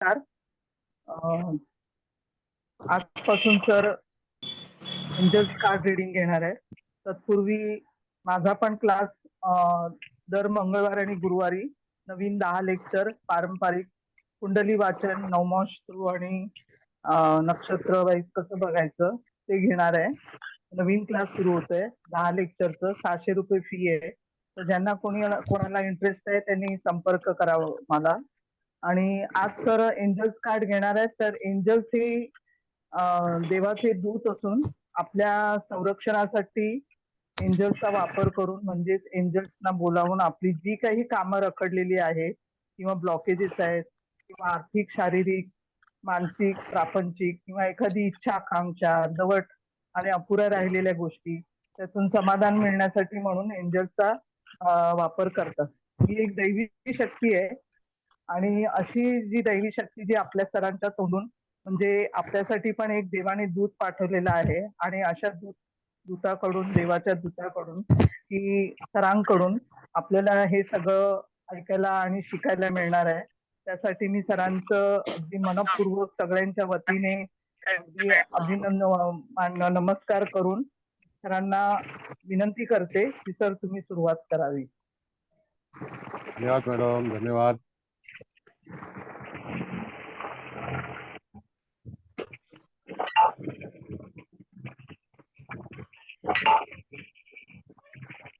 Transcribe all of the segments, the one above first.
नमस्कार. अ, आजपासून sir angels card reading घेणार आहे. तत्पूर्वी माझा पण क्लास दर मंगळवार आणि गुरुवारी नवीन 10 लेक्चर पारंपरिक कुंडली वाचन, नवमाश्रू आणि नक्षत्र वाईज कसं बघायचं ते घेणार आहे. नवीन क्लास सुरू होतोय. 10 लेक्चरचं 600 रुपये फी आहे. तर ज्यांना कोणाला इंटरेस्ट आहे त्यांनी संपर्क करावा मला. आणि आज सर एंजल्स कार्ड घेणार आहेत. तर एंजल्स हे देवाचे दूत असून आपल्या संरक्षणासाठी एंजल्सचा वापर करून म्हणजेच एंजल्सना बोलावून आपली जी काही कामं रखडलेली आहेत किंवा ब्लॉकेजेस आहेत किंवा आर्थिक, शारीरिक, मानसिक, प्रापंचिक किंवा एखादी इच्छा, आकांक्षा, अर्धवट आणि अपुऱ्या राहिलेल्या गोष्टी त्यातून समाधान मिळण्यासाठी म्हणून एंजल्सचा वापर करतात. ही एक दैवी शक्ती आहे. आणि अशी जी दैवी शक्ती जी आपल्या सरांच्या तोंडून म्हणजे आपल्यासाठी पण एक देवाने दूत पाठवलेला आहे आणि अशा दूताकडून देवाच्या दूताकडून की सरांकडून आपल्याला हे सगळं ऐकायला आणि शिकायला मिळणार आहे. त्यासाठी मी सरांचं अगदी मनपूर्वक सगळ्यांच्या वतीने अगदी नमस्कार करून सरांना विनंती करते की सर तुम्ही सुरुवात करावी. धन्यवाद मॅडम, धन्यवाद.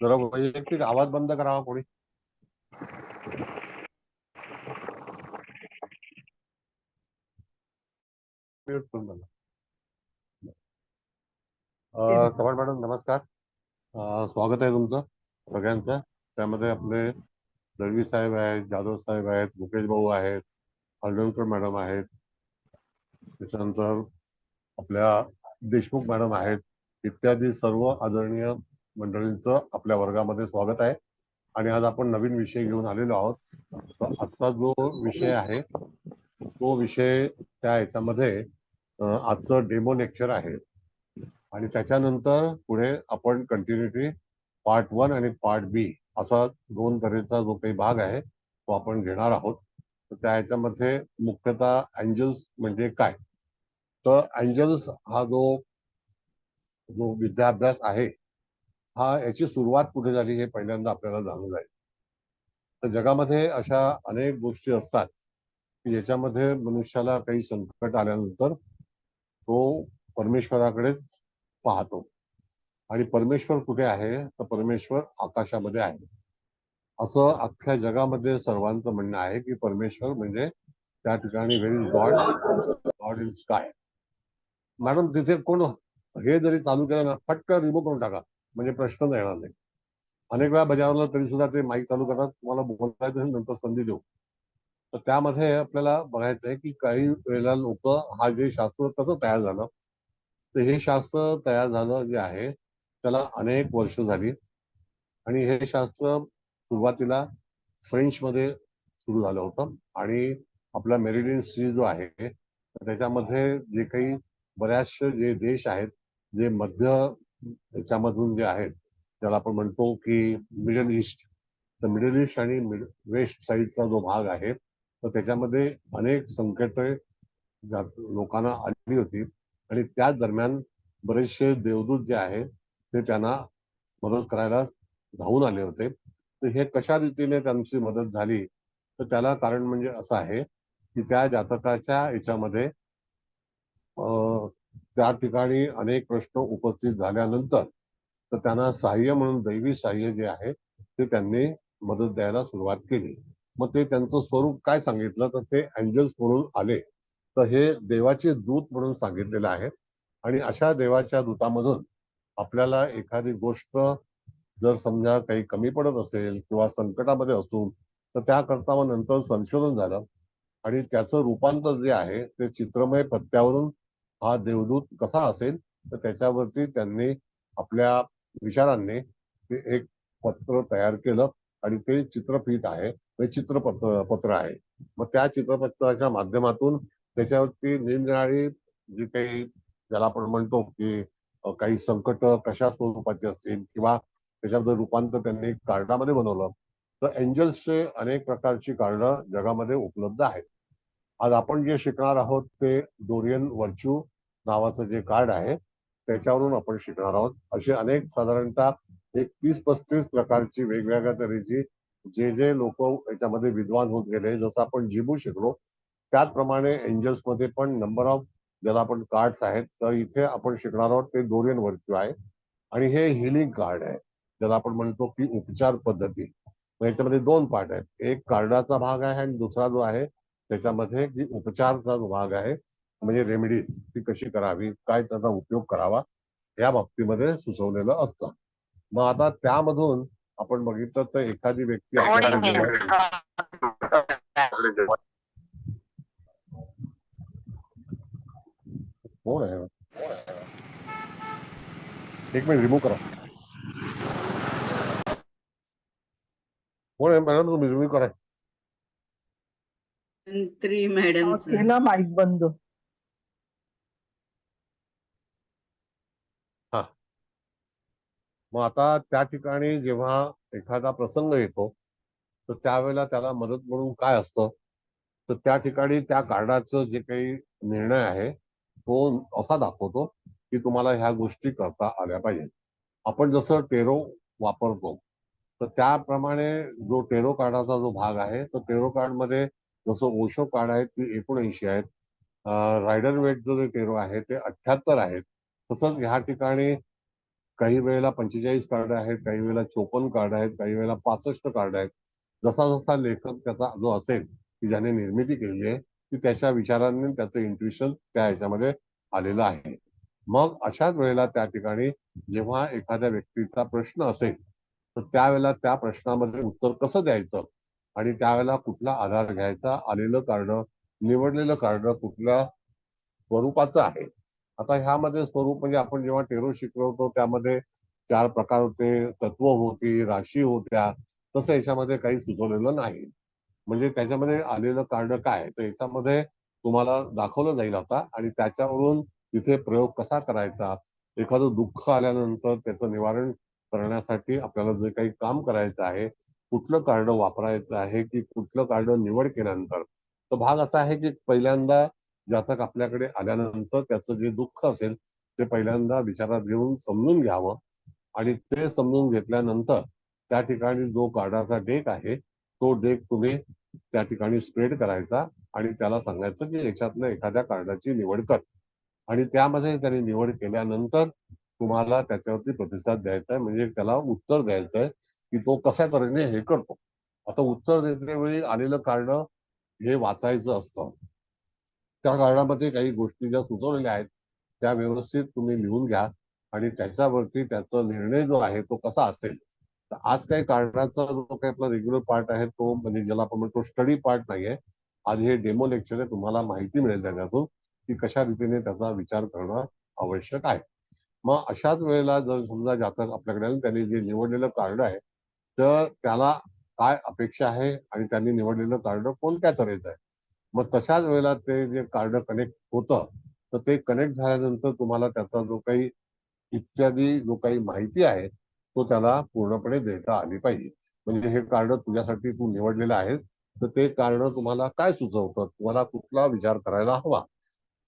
जरा वैयक्तिक आवाज बंद करावा कोणी. चव्हाण मॅडम नमस्कार. स्वागत आहे तुमचं सगळ्यांचं. त्यामध्ये आपले दळवी साहेब आहेत, जाधव साहेब आहेत, मुकेश भाऊ आहेत, हळदणकर मॅडम आहेत, त्याच्यानंतर आपल्या देशमुख मॅडम आहेत, इत्यादी सर्व आदरणीय मंडळींचं आपल्या वर्गामध्ये स्वागत आहे. आणि आज आपण नवीन विषय घेऊन आलेलो आहोत. तर आजचा जो विषय आहे तो विषय त्या याच्यामध्ये आजचं डेमो लेक्चर आहे आणि त्याच्यानंतर पुढे आपण कंटिन्युटी पार्ट 1 आणि पार्ट बी असा 2 तऱ्हेचा जो काही भाग आहे तो आपण घेणार आहोत. तर त्या याच्यामध्ये मुख्यतः एंजल्स म्हणजे काय, तर एंजल्स हा जो विद्याभ्यास आहे हा याची सुरुवात कुठे झाली हे पहिल्यांदा आपल्याला जाणून जाईल. तर जगामध्ये अशा अनेक गोष्टी असतात की ज्याच्यामध्ये मनुष्याला काही संकट आल्यानंतर तो परमेश्वराकडेच पाहतो. आणि परमेश्वर कुठे आहे, तर परमेश्वर आकाशामध्ये आहे असं अख्ख्या जगामध्ये सर्वांचं म्हणणं आहे की परमेश्वर म्हणजे त्या ठिकाणी where is God, God in sky. Madam तिथे कोण हे जरी चालू केलं ना पटकन रिमूव्ह करून टाका म्हणजे प्रश्न येणार नाही. अनेक वेळा बजावलं तरी सुद्धा ते माईक चालू करतात, तुम्हाला बोलायचं नंतर संधी देऊ. तर त्यामध्ये आपल्याला बघायचं आहे की काही वेळेला लोक हा जे शास्त्र कसं तयार झालं, तर हे शास्त्र तयार झालं जे आहे त्याला अनेक वर्ष झाली. आणि हे शास्त्र सुरुवातीला फ्रेंचमध्ये सुरू झालं होतं आणि आपला मेरिडियन सी जो आहे त्याच्यामध्ये जे काही बऱ्याचशे जे देश आहेत जे मध्य याच्यामधून जे आहेत त्याला आपण म्हणतो की मिडल ईस्ट, तर मिडल ईस्ट आणि वेस्ट साईडचा जो भाग आहे तर त्याच्यामध्ये अनेक संकटे लोकांना आली होती आणि त्याच दरम्यान बरेचसे देवदूत जे आहेत ते त्यांना मदत करायला धावून आले होते. तर हे कशा रीतीने त्यांची मदत झाली, तर त्याला कारण म्हणजे असं आहे की त्या जातकाच्या याच्यामध्ये त्या ठिकाणी अनेक प्रश्न उपस्थित झाल्यानंतर तर त्यांना सहाय्य म्हणून दैवी सहाय्य जे आहे ते त्यांनी मदत द्यायला सुरुवात केली. मग ते त्यांचं स्वरूप काय सांगितलं, तर ते एंजल्स म्हणून आले. तर हे देवाचे दूत म्हणून सांगितलेलं आहे. आणि अशा देवाच्या दूतामधून आपल्याला एखादी गोष्ट जर समजा काही कमी पडत असेल किंवा संकटामध्ये असून तर त्याकरता मग नंतर संशोधन झालं आणि त्याचं रूपांतर जे आहे ते चित्रमय पत्त्यावरून हा देवदूत कसा असेल तर त्याच्यावरती त्यांनी आपल्या विचारांनी ते एक पत्र तयार केलं आणि ते चित्रफित आहे, चित्रपत्र आहे. मग त्या चित्रपत्राच्या माध्यमातून त्याच्यावरती निरनिराळी जी काही ज्याला आपण म्हणतो की काही संकट कशा स्वरूपाचे असतील किंवा त्याच्याबद्दल रूपांतर त्यांनी कार्डामध्ये बनवलं. तर एंजल्सचे अनेक प्रकारची कार्ड जगामध्ये उपलब्ध आहेत. आज आपण जे शिकणार आहोत ते डोरियन व्हर्च्यू नावाचं जे कार्ड आहे त्याच्यावरून आपण शिकणार आहोत. असे अनेक साधारणतः एक 30-35 प्रकारची वेगवेगळ्या तऱ्हेची जे लोक याच्यामध्ये विद्वान होत गेले, जसं आपण जिबू शिकलो त्याचप्रमाणे एंजल्स मध्ये पण नंबर ऑफ ज्याला आपण कार्ड्स आहेत. तर इथे आपण शिकणार आहोत ते डोरियन व्हर्च्यू आहे आणि हे हिलिंग कार्ड आहे, ज्याला आपण म्हणतो की उपचार पद्धती. याच्यामध्ये 2 पार्ट आहेत, एक कार्डाचा भाग आहे आणि दुसरा जो आहे त्याच्यामध्ये की उपचारचा जो भाग आहे म्हणजे रेमेडी ती कशी करावी, काय त्याचा उपयोग करावा या बाबतीमध्ये सुचवलेलं असतं. मग आता त्यामधून आपण बघितलं तर एखादी व्यक्ती कोण आहे, एक मिनिट रिमूव्ह करा. कोण आहे मॅडम, तुम्ही रिमूव्ह करा. मॅडम केला माईक बंद. हा, मग आता त्या ठिकाणी जेव्हा एखादा प्रसंग येतो तर त्यावेळेला त्याला मदत म्हणून काय असतं, तर त्या ठिकाणी त्या कार्डाचं जे काही निर्णय आहे तो असा दाखवतो की तुम्हाला ह्या गोष्टी करता आल्या पाहिजेत. आपण जसं टेरो वापरतो तर त्याप्रमाणे जो टेरो कार्डाचा जो भाग आहे तर टेरो कार्ड मध्ये जसं ओशो कार्ड आहे ती 79 आहेत, रायडर वेट जो टेरो आहे ते 78 आहेत. तसंच ह्या ठिकाणी काही वेळेला 45 कार्ड आहेत, काही वेळेला 54 कार्ड आहेत, काही वेळेला 65 कार्ड आहेत. जसा जसा लेखक त्याचा जो असेल की ज्याने निर्मिती केलेली आहे ती त्याच्या विचारांनी त्याचं इंट्युशन त्या ह्याच्यामध्ये आलेलं आहे. मग अशाच वेळेला त्या ठिकाणी जेव्हा एखाद्या व्यक्तीचा प्रश्न असेल तर त्यावेळेला त्या प्रश्नामध्ये उत्तर कसं द्यायचं आणि त्यावेळेला कुठला आधार घ्यायचा, आलेलं कार्ड, निवडलेलं कार्ड कुठल्या स्वरूपाचं आहे. आता ह्यामध्ये स्वरूप म्हणजे आपण जेव्हा टेरो शिकलो होतो त्यामध्ये 4 प्रकार होते, तत्व होती, राशी होत्या. तसं याच्यामध्ये काही सुचवलेलं नाही. म्हणजे त्याच्यामध्ये आलेलं कार्ड काय तर याच्यामध्ये तुम्हाला दाखवलं जाईल आता आणि त्याच्यावरून तिथे प्रयोग कसा करायचा, एखादं दुःख आल्यानंतर त्याचं निवारण करण्यासाठी आपल्याला जे काही काम करायचं आहे, कुठलं कार्ड वापरायचं आहे की कुठलं कार्ड निवड केल्यानंतर. तर भाग असा आहे की पहिल्यांदा जातक आपल्याकडे आल्यानंतर त्याचं जे दुःख असेल ते पहिल्यांदा विचारात घेऊन समजून घ्यावं आणि ते समजून घेतल्यानंतर त्या ठिकाणी जो कार्डाचा डेक आहे तो डेक तुम्ही त्या ठिकाणी स्प्रेड करायचा आणि त्याला सांगायचं की याच्यातनं एखाद्या कार्डाची निवड कर आणि त्यामध्ये त्याने निवड केल्यानंतर तुम्हाला त्याच्यावरती प्रतिसाद द्यायचा आहे, म्हणजे त्याला उत्तर द्यायचं आहे की तो कशा तऱ्हेने हे करतो. आता उत्तर देते वेळी आलेलं कार्ड हे वाचायचं असतं. त्या कार्डामध्ये काही गोष्टी ज्या सुचवलेल्या आहेत त्या व्यवस्थित तुम्ही लिहून घ्या आणि त्याच्यावरती त्याचा निर्णय जो आहे तो कसा असेल. तर आज काही कार्डाचा जो काही आपला रेग्युलर पार्ट आहे तो म्हणजे ज्याला आपण म्हणतो स्टडी पार्ट नाहीये, आज हे डेमो लेक्चर आहे, तुम्हाला माहिती मिळेल त्याच्यातून की कशा रीतीने त्याचा विचार करणं आवश्यक आहे. मग अशाच वेळेला जर समजा जातक आपल्याकडे आले, त्यांनी जे निवडलेलं कार्ड आहे तर त्याला काय अपेक्षा आहे आणि त्यांनी निवडलेलं कार्ड कोणत्या तऱ्हेचं आहे. मग तशाच वेळेला ते जे कार्ड कनेक्ट होतं तर ते कनेक्ट झाल्यानंतर तुम्हाला त्याचा जो काही इत्यादी जो काही माहिती आहे तो त्याला पूर्णपणे देता आली पाहिजे. म्हणजे हे कार्ड तुझ्यासाठी तू निवडलेलं आहे तर ते कार्ड तुम्हाला काय सुचवतं, तुम्हाला कुठला विचार करायला हवा.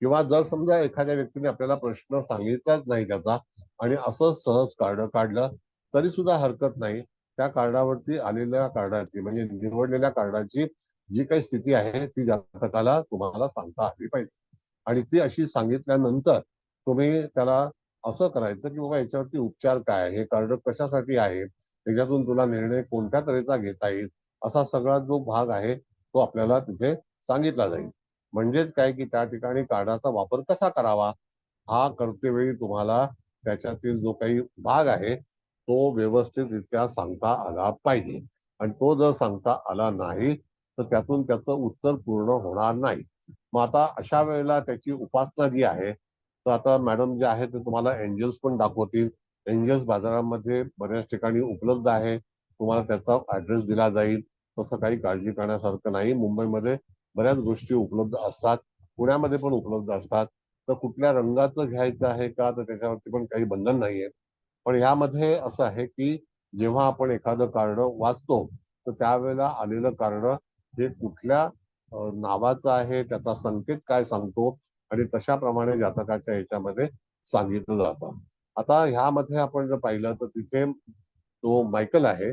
किंवा जर समजा एखाद्या व्यक्तीने आपल्याला प्रश्न सांगितलाच नाही त्याचा आणि असं सहज कार्ड काढलं तरी सुद्धा हरकत नाही. त्या कार्डावरती आलेल्या कार्डाची म्हणजे निवडलेल्या कार्डाची जी काही स्थिती आहे ती जातकाला तुम्हाला सांगता आली पाहिजे आणि ती अशी सांगितल्यानंतर तुम्ही त्याला असं करायचं की बाबा याच्यावरती उपचार काय आहे, हे कार्ड कशासाठी आहे, त्याच्यातून तुला निर्णय कोणत्या तऱ्हेचा घेता येईल, असा सगळा जो भाग आहे तो आपल्याला तिथे सांगितला जाईल. म्हणजेच काय की त्या ठिकाणी कार्डाचा वापर कसा करावा हा करतेवेळी तुम्हाला त्याच्यातील जो काही भाग आहे तो व्यवस्थितरित्या सांगता आला पाहिजे आणि तो जर सांगता आला नाही तर त्यातून त्याचं उत्तर पूर्ण होणार नाही. मग आता अशा वेळेला त्याची उपासना जी आहे तर आता मॅडम जे आहे ते तुम्हाला एंजल्स पण दाखवतील. एंजल्स बाजारामध्ये बऱ्याच ठिकाणी उपलब्ध आहे, तुम्हाला त्याचा ऍड्रेस दिला जाईल. तसं काही काळजी करण्यासारखं नाही. मुंबईमध्ये बऱ्याच गोष्टी उपलब्ध असतात, पुण्यामध्ये पण उपलब्ध असतात. तर कुठल्या रंगाचं घ्यायचं आहे का तर त्याच्यावरती पण काही बंधन नाहीये. पण यामध्ये असं आहे की जेव्हा आपण एखादं कार्ड वाचतो तर त्यावेळेला आलेलं कार्ड हे कुठल्या नावाचा आहे, त्याचा संकेत काय सांगतो आणि तशाप्रमाणे जातकाच्या ह्याच्यामध्ये सांगितलं जातं. आता ह्यामध्ये आपण जर पाहिलं तर तिथे तो मायकल आहे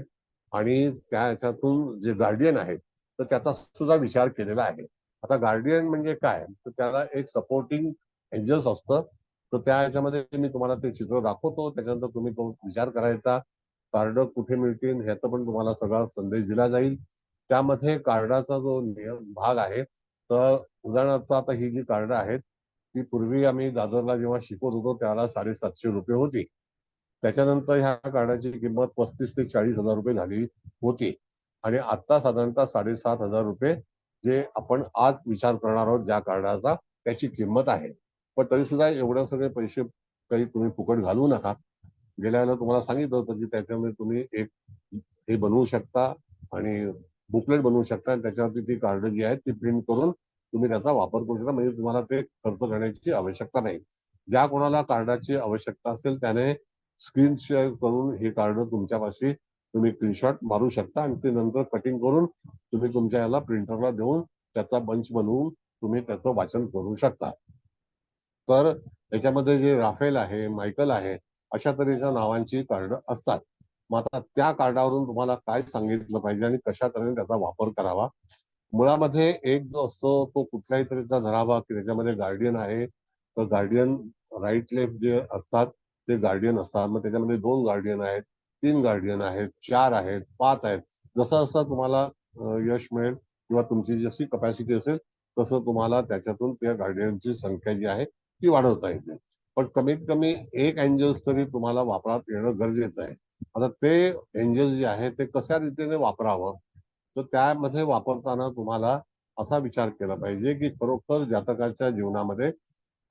आणि त्या ह्याच्यातून जे गार्डियन आहेत तर त्याचा सुद्धा विचार केलेला आहे. आता गार्डियन म्हणजे काय, तर त्याला एक सपोर्टिंग एंजल्स असतं. तर त्या ह्याच्यामध्ये मी तुम्हाला ते चित्र दाखवतो, त्याच्यानंतर तुम्ही तो विचार करायचा. कार्ड कुठे मिळतील ह्याचा पण तुम्हाला सगळा संदेश दिला जाईल. त्यामध्ये कार्डाचा जो नियम भाग आहे, तर उदाहरणार्थ आता ही जी कार्ड आहेत ती पूर्वी आम्ही दादरला जेव्हा शिकवत होतो त्याला ₹750 होती. त्याच्यानंतर ह्या कार्डाची किंमत 35 ते 40,000 रुपये झाली होती आणि आता साधारणतः ₹7,500 जे आपण आज विचार करणार आहोत ज्या कार्डाचा त्याची किंमत आहे. पण तरी सुद्धा एवढे सगळे पैसे काही तुम्ही फुकट घालवू नका. गेल्या वेळेला तुम्हाला सांगितलं होतं की त्याच्यामध्ये तुम्ही एक हे बनवू शकता आणि बुकलेट बनवू शकता आणि त्याच्यावरती ती कार्ड जी आहेत ती प्रिंट करून तुम्ही त्याचा वापर करू शकता. म्हणजे तुम्हाला ते खर्च करण्याची आवश्यकता नाही. ज्या कोणाला कार्डाची आवश्यकता असेल त्याने स्क्रीन शेअर करून हे कार्ड तुमच्यापाशी तुम्ही स्क्रीनशॉट मारू शकता आणि ते नंतर कटिंग करून तुम्ही तुमच्या याला प्रिंटरला देऊन त्याचा बंच बनवून तुम्ही त्याचं वाचन करू शकता. तर याच्यामध्ये जे राफेल आहे, मायकल आहे, अशा तऱ्हेच्या नावांची कार्ड असतात. मग आता त्या कार्डावरून तुम्हाला काय सांगितलं पाहिजे आणि कशा तऱ्हेने त्याचा वापर करावा. मुळामध्ये एक जो असतो तो कुठल्याही तऱ्हेचा धराभाग की त्याच्यामध्ये गार्डियन आहे, तर गार्डियन राईट लेफ्ट जे असतात ते गार्डियन असतात. मग त्याच्यामध्ये 2 गार्डियन आहेत, 3 गार्डियन आहेत, 4 आहेत, 5 आहेत. जसं जसं तुम्हाला यश मिळेल किंवा तुमची जशी कपॅसिटी असेल तसं तुम्हाला त्याच्यातून त्या गार्डियनची संख्या जी आहे ती वाढवता येते. पण कमीत कमी एक एंजल्स तरी तुम्हाला वापरात येणं गरजेचं आहे. आता ते एंजल जे आहे ते कशा रीतीने वापरावं, तर त्यामध्ये वापरताना तुम्हाला असा विचार केला पाहिजे की खरोखर जातकाच्या जीवनामध्ये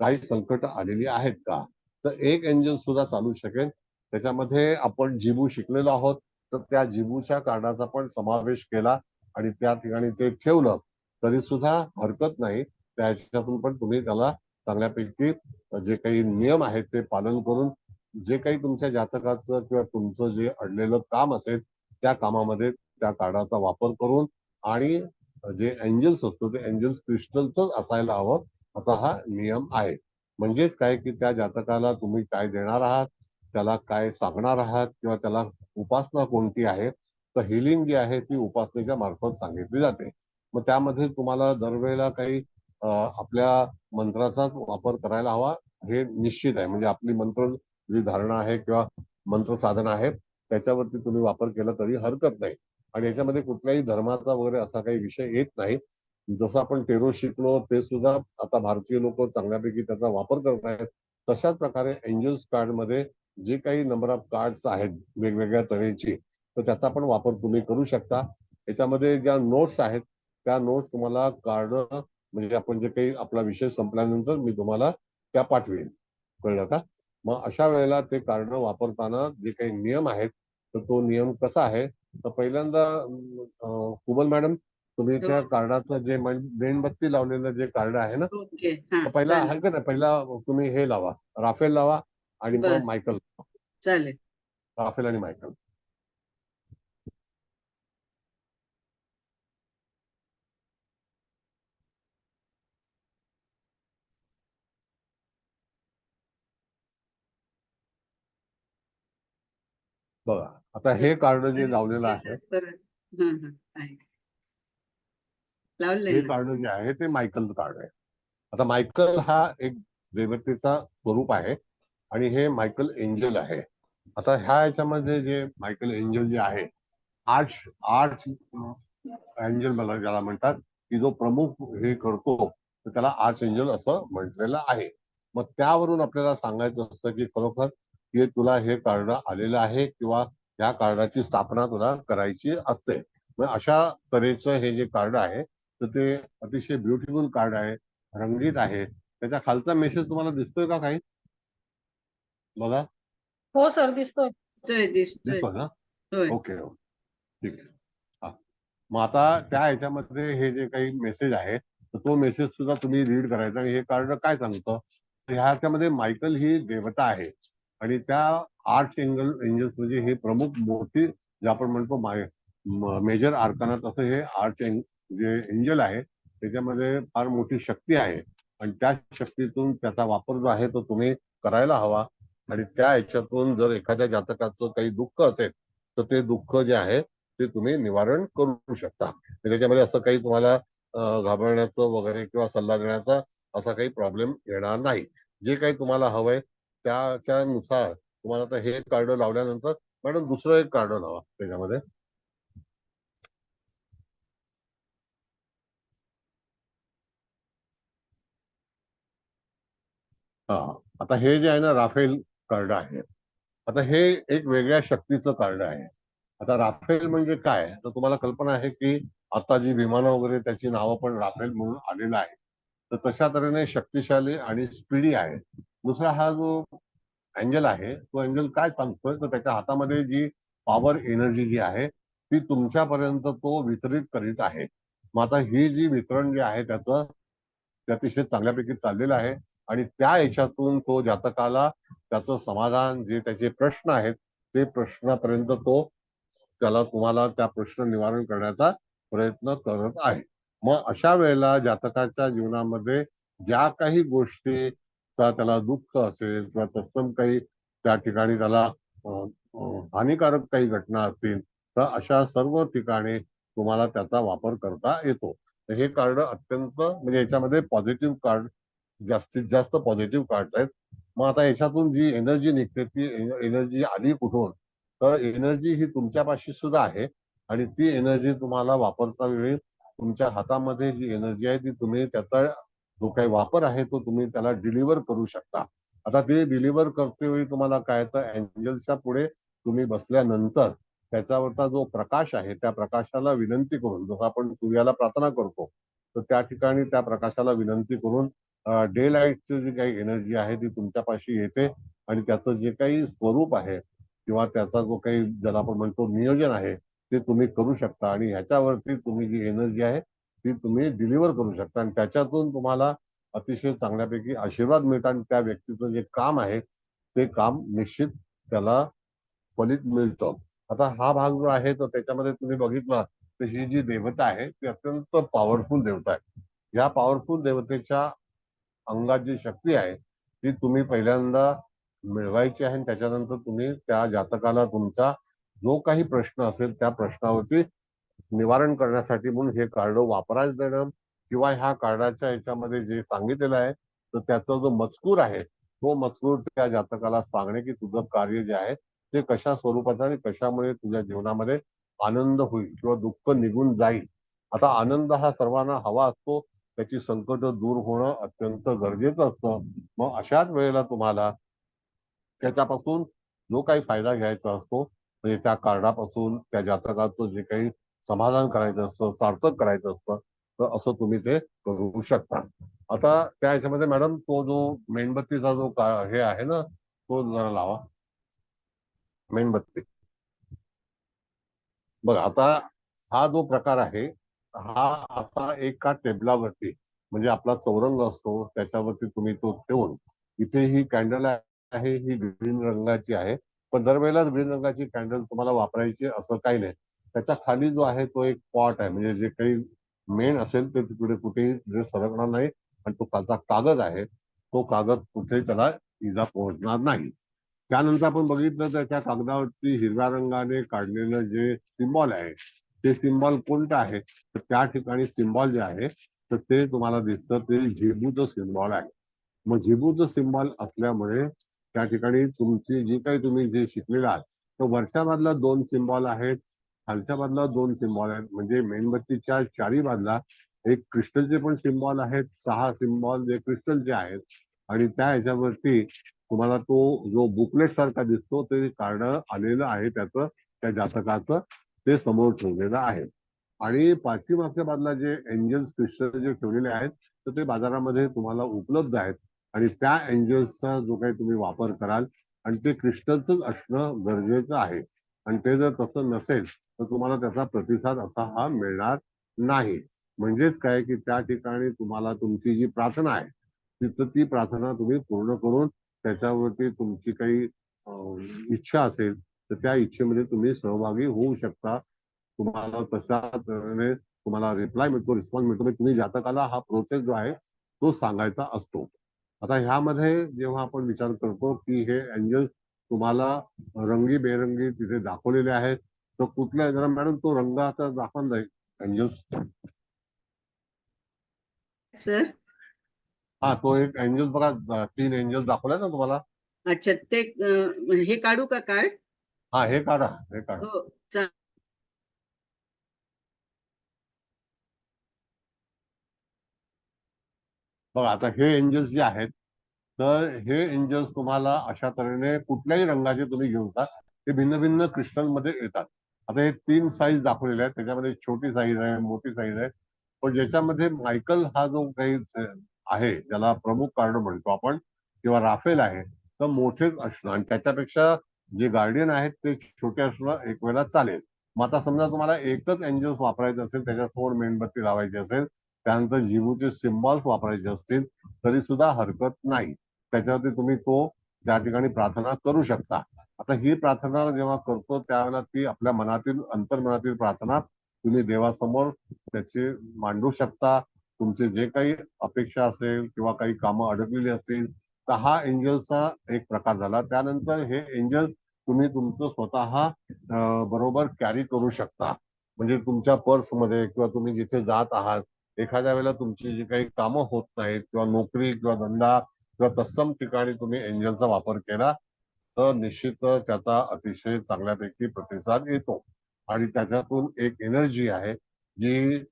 काही संकट आलेली आहेत का. तर एक एंजल सुद्धा चालू शकेल. त्याच्यामध्ये आपण जिबू शिकलेलो आहोत, तर त्या जिबूच्या कार्डाचा पण समावेश केला आणि त्या ठिकाणी ते ठेवलं तरी सुद्धा हरकत नाही. त्याच्यातून पण तुम्ही त्याला चांगल्यापैकी जे काही नियम आहेत ते पालन करून जे काही तुमच्या जातकाचं किंवा तुमचं जे अडलेलं काम असेल त्या कामामध्ये त्या कार्डाचा वापर करून आणि जे एंजल्स असतो ते एंजल्स क्रिस्टलच असायला हवं असा हा नियम आहे. म्हणजेच काय की त्या जातकाला तुम्ही काय देणार आहात, त्याला काय सांगणार आहात किंवा त्याला उपासना कोणती आहे, तर हिलिंग जी आहे ती उपासनेच्या मार्फत सांगितली जाते. मग त्यामध्ये तुम्हाला दरवेळेला काही आपल्या मंत्राचाच वापर करायला हवा हे निश्चित आहे. म्हणजे आपली मंत्र जी धारणा आहे किंवा मंत्र साधना आहे त्याच्यावरती तुम्ही वापर केला तरी हरकत नाही. आणि याच्यामध्ये कुठल्याही धर्माचा वगैरे असा काही विषय येत नाही. जसं आपण टेरो शिकलो ते सुद्धा आता भारतीय लोक चांगल्यापैकी त्याचा वापर करत आहेत. तशाच प्रकारे एंजल्स कार्ड मध्ये जे काही नंबर ऑफ कार्ड्स आहेत वेगवेगळ्या तऱ्हेची तर त्याचा पण वापर तुम्ही करू शकता. याच्यामध्ये ज्या नोट्स आहेत त्या नोट्स तुम्हाला कार्ड म्हणजे आपण जे काही आपला विषय संपल्यानंतर मी तुम्हाला त्या पाठवेन. कळलं का. मग अशा वेळेला ते कार्ड वापरताना जे काही नियम आहेत तर तो नियम कसा आहे, तर पहिल्यांदा कुबल मॅडम तुम्ही हो. त्या कार्डाचं जे मेणबत्ती लावलेलं जे कार्ड आहे ना, ओके. हा, तर पहिला चालेल. आहे का नाही, पहिला तुम्ही हे लावा, राफेल लावा आणि बर, मग मायकल. चालेल. राफेल आणि मायकल. बघा आता हे कार्ड जे लावलेलं आहे परत. हा हा, आहे. लावलंय हे ना. कार्ड जे आहे ते मायकल कार्ड आहे. आता मायकल हा एक देवतेचा स्वरूप आहे आणि हे मायकल एंजल आहे. आता ह्या याच्यामध्ये जे मायकल एंजल जे आहे आर्च आर्च एंजल मला ज्याला म्हणतात की जो प्रमुख हे करतो तर त्याला आर्च एंजल असं म्हटलेलं आहे. मग त्यावरून आपल्याला सांगायचं असतं की खरोखर हे तुला हे कार्ड आलेलं आहे किंवा या कार्डाची स्थापना तुला करायची असते. मग अशा तऱ्हेचं हे जे कार्ड आहे तर ते अतिशय ब्युटिफुल कार्ड आहे, रंगीत आहे. त्याच्या खालचा मेसेज तुम्हाला दिसतोय का काही, बघा. हो सर, दिसतोय. दिसतोय. दिसतोय ना. होय. ओके ठीक आहे. हा, मग आता त्या ह्याच्यामध्ये हे जे काही मेसेज आहे तर तो मेसेज सुद्धा तुम्ही रीड करायचा आणि हे कार्ड काय सांगतं, तर ह्याच्यामध्ये मायकल ही देवता आहे आणि त्या आर्च एंजल्स म्हणजे हे प्रमुख मूर्ती जे आपण म्हणतो मेजर आर्कानात असं हे आर्च जे एंजल आहे त्याच्यामध्ये फार मोठी शक्ती आहे आणि त्या शक्तीतून त्याचा वापर जो आहे तो तुम्ही करायला हवा. आणि त्या ह्याच्यातून जर एखाद्या जातकाचं काही दुःख असेल तर ते दुःख जे आहे ते तुम्ही निवारण करू शकता. त्याच्यामध्ये असं काही तुम्हाला घाबरण्याचं वगैरे किंवा सल्ला देण्याचा असा काही प्रॉब्लेम येणार नाही. जे काही तुम्हाला हवंय त्याच्यानुसार तुम्हाला आता हे कार्ड लावल्यानंतर मॅडम दुसरं एक कार्ड लावा त्याच्यामध्ये. हा, आता हे जे आहे ना राफेल कार्ड आहे. आता हे एक वेगळ्या शक्तीचं कार्ड आहे. आता राफेल म्हणजे काय तर तुम्हाला कल्पना आहे की आता जी विमानं वगैरे त्याची नावं पण राफेल म्हणून आलेलं आहे. तर तशा तऱ्हेने शक्तिशाली आणि स्पीडी आहे. दुसरा हा जो अँजल आहे तो अँजल काय सांगतोय तर त्याच्या हातामध्ये जी पॉवर एनर्जी जी आहे ती तुमच्यापर्यंत तो वितरित करीत आहे. मग आता ही जी वितरण जे आहे त्याचं ते अतिशय चांगल्यापैकी चाललेलं आहे आणि त्या याच्यातून तो जातकाला त्याचं समाधान जे त्याचे प्रश्न आहेत ते प्रश्नापर्यंत तो त्याला तुम्हाला त्या प्रश्न निवारण करण्याचा प्रयत्न करत आहे. मग अशा वेळेला जातकाच्या जीवनामध्ये ज्या काही गोष्टीचा त्याला दुःख असेल किंवा तत्सम काही त्या ठिकाणी त्याला हानिकारक काही घटना असतील तर अशा सर्व ठिकाणी तुम्हाला त्याचा वापर करता येतो. तर हे कार्ड अत्यंत म्हणजे याच्यामध्ये पॉझिटिव्ह कार्ड जास्तीत जास्त पॉझिटिव्ह कार्ड आहेत. मग आता याच्यातून जी एनर्जी निघते ती एनर्जी आली कुठून तर एनर्जी ही तुमच्यापाशी सुद्धा आहे आणि ती एनर्जी तुम्हाला वापरता वेळी तुमच्या हातामध्ये जी एनर्जी आहे ती तुम्ही त्याचा जो काही वापर आहे तो तुम्ही त्याला डिलिव्हर करू शकता. आता ते डिलिव्हर करते वेळी तुम्हाला काय तर एंजल्सच्या पुढे तुम्ही बसल्यानंतर त्याच्यावरचा जो प्रकाश आहे त्या प्रकाशाला विनंती करून जसं आपण सूर्याला प्रार्थना करतो तर त्या ठिकाणी त्या प्रकाशाला विनंती करून डे लाईटची जी काही एनर्जी आहे ती तुमच्यापाशी येते आणि त्याचं जे काही स्वरूप आहे किंवा त्याचा जो काही ज्याला आपण म्हणतो नियोजन आहे ते तुम्ही करू शकता आणि ह्याच्यावरती तुम्ही जी एनर्जी आहे ती तुम्ही डिलिव्हर करू शकता आणि त्याच्यातून तुम्हाला अतिशय चांगल्यापैकी आशीर्वाद मिळतात आणि त्या व्यक्तीचं जे काम आहे ते काम निश्चित त्याला फलित मिळतं. आता हा भाग जो आहे तर त्याच्यामध्ये तुम्ही बघितलं तर ही जी देवता आहे ती अत्यंत पॉवरफुल देवता आहे. या पॉवरफुल देवतेच्या अंगात जी शक्ती आहे ती तुम्ही पहिल्यांदा मिळवायची आहे आणि त्याच्यानंतर तुम्ही त्या जातकाला तुमचा जो काही प्रश्न असेल त्या प्रश्नावरती निवारण करण्यासाठी म्हणून हे कार्ड वापरायला देणं किंवा ह्या कार्डाच्या याच्यामध्ये जे सांगितलेलं आहे तर त्याचा जो मजकूर आहे तो मजकूर त्या जातकाला सांगणे की तुझं कार्य जे आहे ते कशा स्वरूपाचं आणि कशामुळे तुझ्या जीवनामध्ये आनंद होईल किंवा दुःख निघून जाईल. आता आनंद हा सर्वांना हवा असतो. त्याची संकट दूर होणं अत्यंत गरजेचं असतं. मग अशाच वेळेला तुम्हाला त्याच्यापासून जो काही फायदा घ्यायचा असतो म्हणजे त्या कार्डापासून त्या जातकाचं जे काही समाधान करायचं असतं सार्थक करायचं असतं तर असं तुम्ही ते करू शकता. आता त्या ह्याच्यामध्ये मॅडम तो जो मेणबत्तीचा जो हे आहे ना तो जरा लावा मेणबत्ती. बघा आता हा जो प्रकार आहे हा असा एका टेबलावरती म्हणजे आपला चौरंग असतो त्याच्यावरती तुम्ही तो ठेवून इथे ही कॅन्डल आहे ही ग्रीन रंगाची आहे. पण दरवेळेलाच ग्रीन रंगाची कॅन्डल तुम्हाला वापरायची असं काही नाही. त्याच्या खाली जो आहे तो एक पॉट आहे म्हणजे जे काही मेण असेल ते तिकडे कुठेही जे सरकणार नाही आणि तो खालचा कागद आहे तो कागद कुठेही त्याला इजा पोहोचणार नाही. त्यानंतर आपण बघितलं तर त्या कागदावरती हिरव्या रंगाने काढलेलं जे सिम्बॉल आहे ते सिम्बॉल कोणतं आहे तर त्या ठिकाणी सिम्बॉल जे आहे तर ते तुम्हाला दिसतं ते झेबूचं सिम्बॉल आहे. मग झेबूचं सिम्बॉल असल्यामुळे त्या ठिकाणी तुमची जी काही तुम्ही जे शिकलेला आहात तर वरच्या बाजूला 2 सिम्बॉल आहेत खालच्या बाजूला 2 सिम्बॉल आहेत म्हणजे मेणबत्तीच्या चारी बाजूला एक क्रिस्टलचे पण सिम्बॉल आहेत 6 सिम्बॉल जे क्रिस्टलचे आहेत आणि त्या ह्याच्यावरती तुम्हाला तो जो बुकलेट सारखा दिसतो ते कार्ड आलेलं आहे त्याचं त्या जातकाचं ते समोर ठेवलेलं आहे. आणि पाठीमागच्या बाजूला जे एंजल्स क्रिस्टल जे ठेवलेले आहेत तर ते बाजारामध्ये तुम्हाला उपलब्ध आहेत आणि त्या एंजल्सचा जो काही तुम्ही वापर कराल आणि ते क्रिस्टलच असणं गरजेचं आहे आणि ते जर तसं नसेल तर तुम्हाला त्याचा प्रतिसाद आता हा मिळणार नाही. म्हणजेच काय की त्या ठिकाणी तुम्हाला तुमची जी प्रार्थना आहे तिथं ती प्रार्थना तुम्ही पूर्ण करून त्याच्यावरती तुमची काही इच्छा असेल तर त्या इच्छेमध्ये तुम्ही सहभागी होऊ शकता. तुम्हाला तशा तऱ्हेने तुम्हाला रिप्लाय मिळतो, रिस्पॉन्स मिळतो. तुम्ही जातकाला हा प्रोसेस जो आहे तो सांगायचा असतो. आता ह्यामध्ये जेव्हा आपण विचार करतो की हे एंजल्स तुम्हाला रंगीबेरंगी तिथे दाखवलेले आहेत, तर कुठल्या जरा मॅडम तो रंगाचा दाखवला एंजल्स? सर हा, तो एक एंजल बघा, 3 एंजल दाखवलाय ना तुम्हाला. अच्छा ते हे काढू का कार्ड? हा, हे काढा, हे काढा. हो चा- बघा आता हे एंजल्स जे आहेत, तर हे एंजल्स तुम्हाला अशा तऱ्हेने कुठल्याही रंगाचे तुम्ही घेऊन जा, ते भिन्न भिन्न क्रिस्टल मध्ये येतात. आता हे 3 साईज दाखवलेले आहेत, त्याच्यामध्ये छोटी साईज आहे, मोठी साईज आहे. पण ज्याच्यामध्ये मायकल हा जो काही आहे, ज्याला प्रमुख कार्ड म्हणतो आपण, किंवा राफेल आहे, तर मोठेच असणं आणि त्याच्यापेक्षा जे गार्डियन आहेत ते छोटे असणं एक वेळेला चालेल. मग आता समजा तुम्हाला एकच एंजल्स वापरायचं असेल, त्याच्यासमोर मेणबत्ती लावायची असेल, त्यानंतर जिवूचे सिम्बॉल्स वापरायचे असतील तरी सुद्धा हरकत नाही. त्याच्यावरती तुम्ही तो त्या ठिकाणी प्रार्थना करू शकता. आता ही प्रार्थना जेव्हा करतो त्यावेळेला ती आपल्या मनातील अंतर्मनातील प्रार्थना तुम्ही देवासमोर त्याची मांडू शकता. तुमचे जे काही अपेक्षा असेल किंवा काही कामं अडकलेली असतील, तर हा एंजलचा एक प्रकार झाला. त्यानंतर हे एंजल तुम्ही तुमचं स्वतः बरोबर कॅरी करू शकता. म्हणजे तुमच्या पर्समध्ये किंवा तुम्ही जिथे जात आहात, एखाद्या वेळेला तुमची जी काही कामं होत नाहीत किंवा नोकरी किंवा धंदा किंवा तत्सम ठिकाणी तुम्ही एंजलचा वापर केला, तर निश्चितच त्याचा अतिशय चांगल्यापैकी प्रतिसाद येतो. आणि त्याच्यातून एक एनर्जी आहे, जी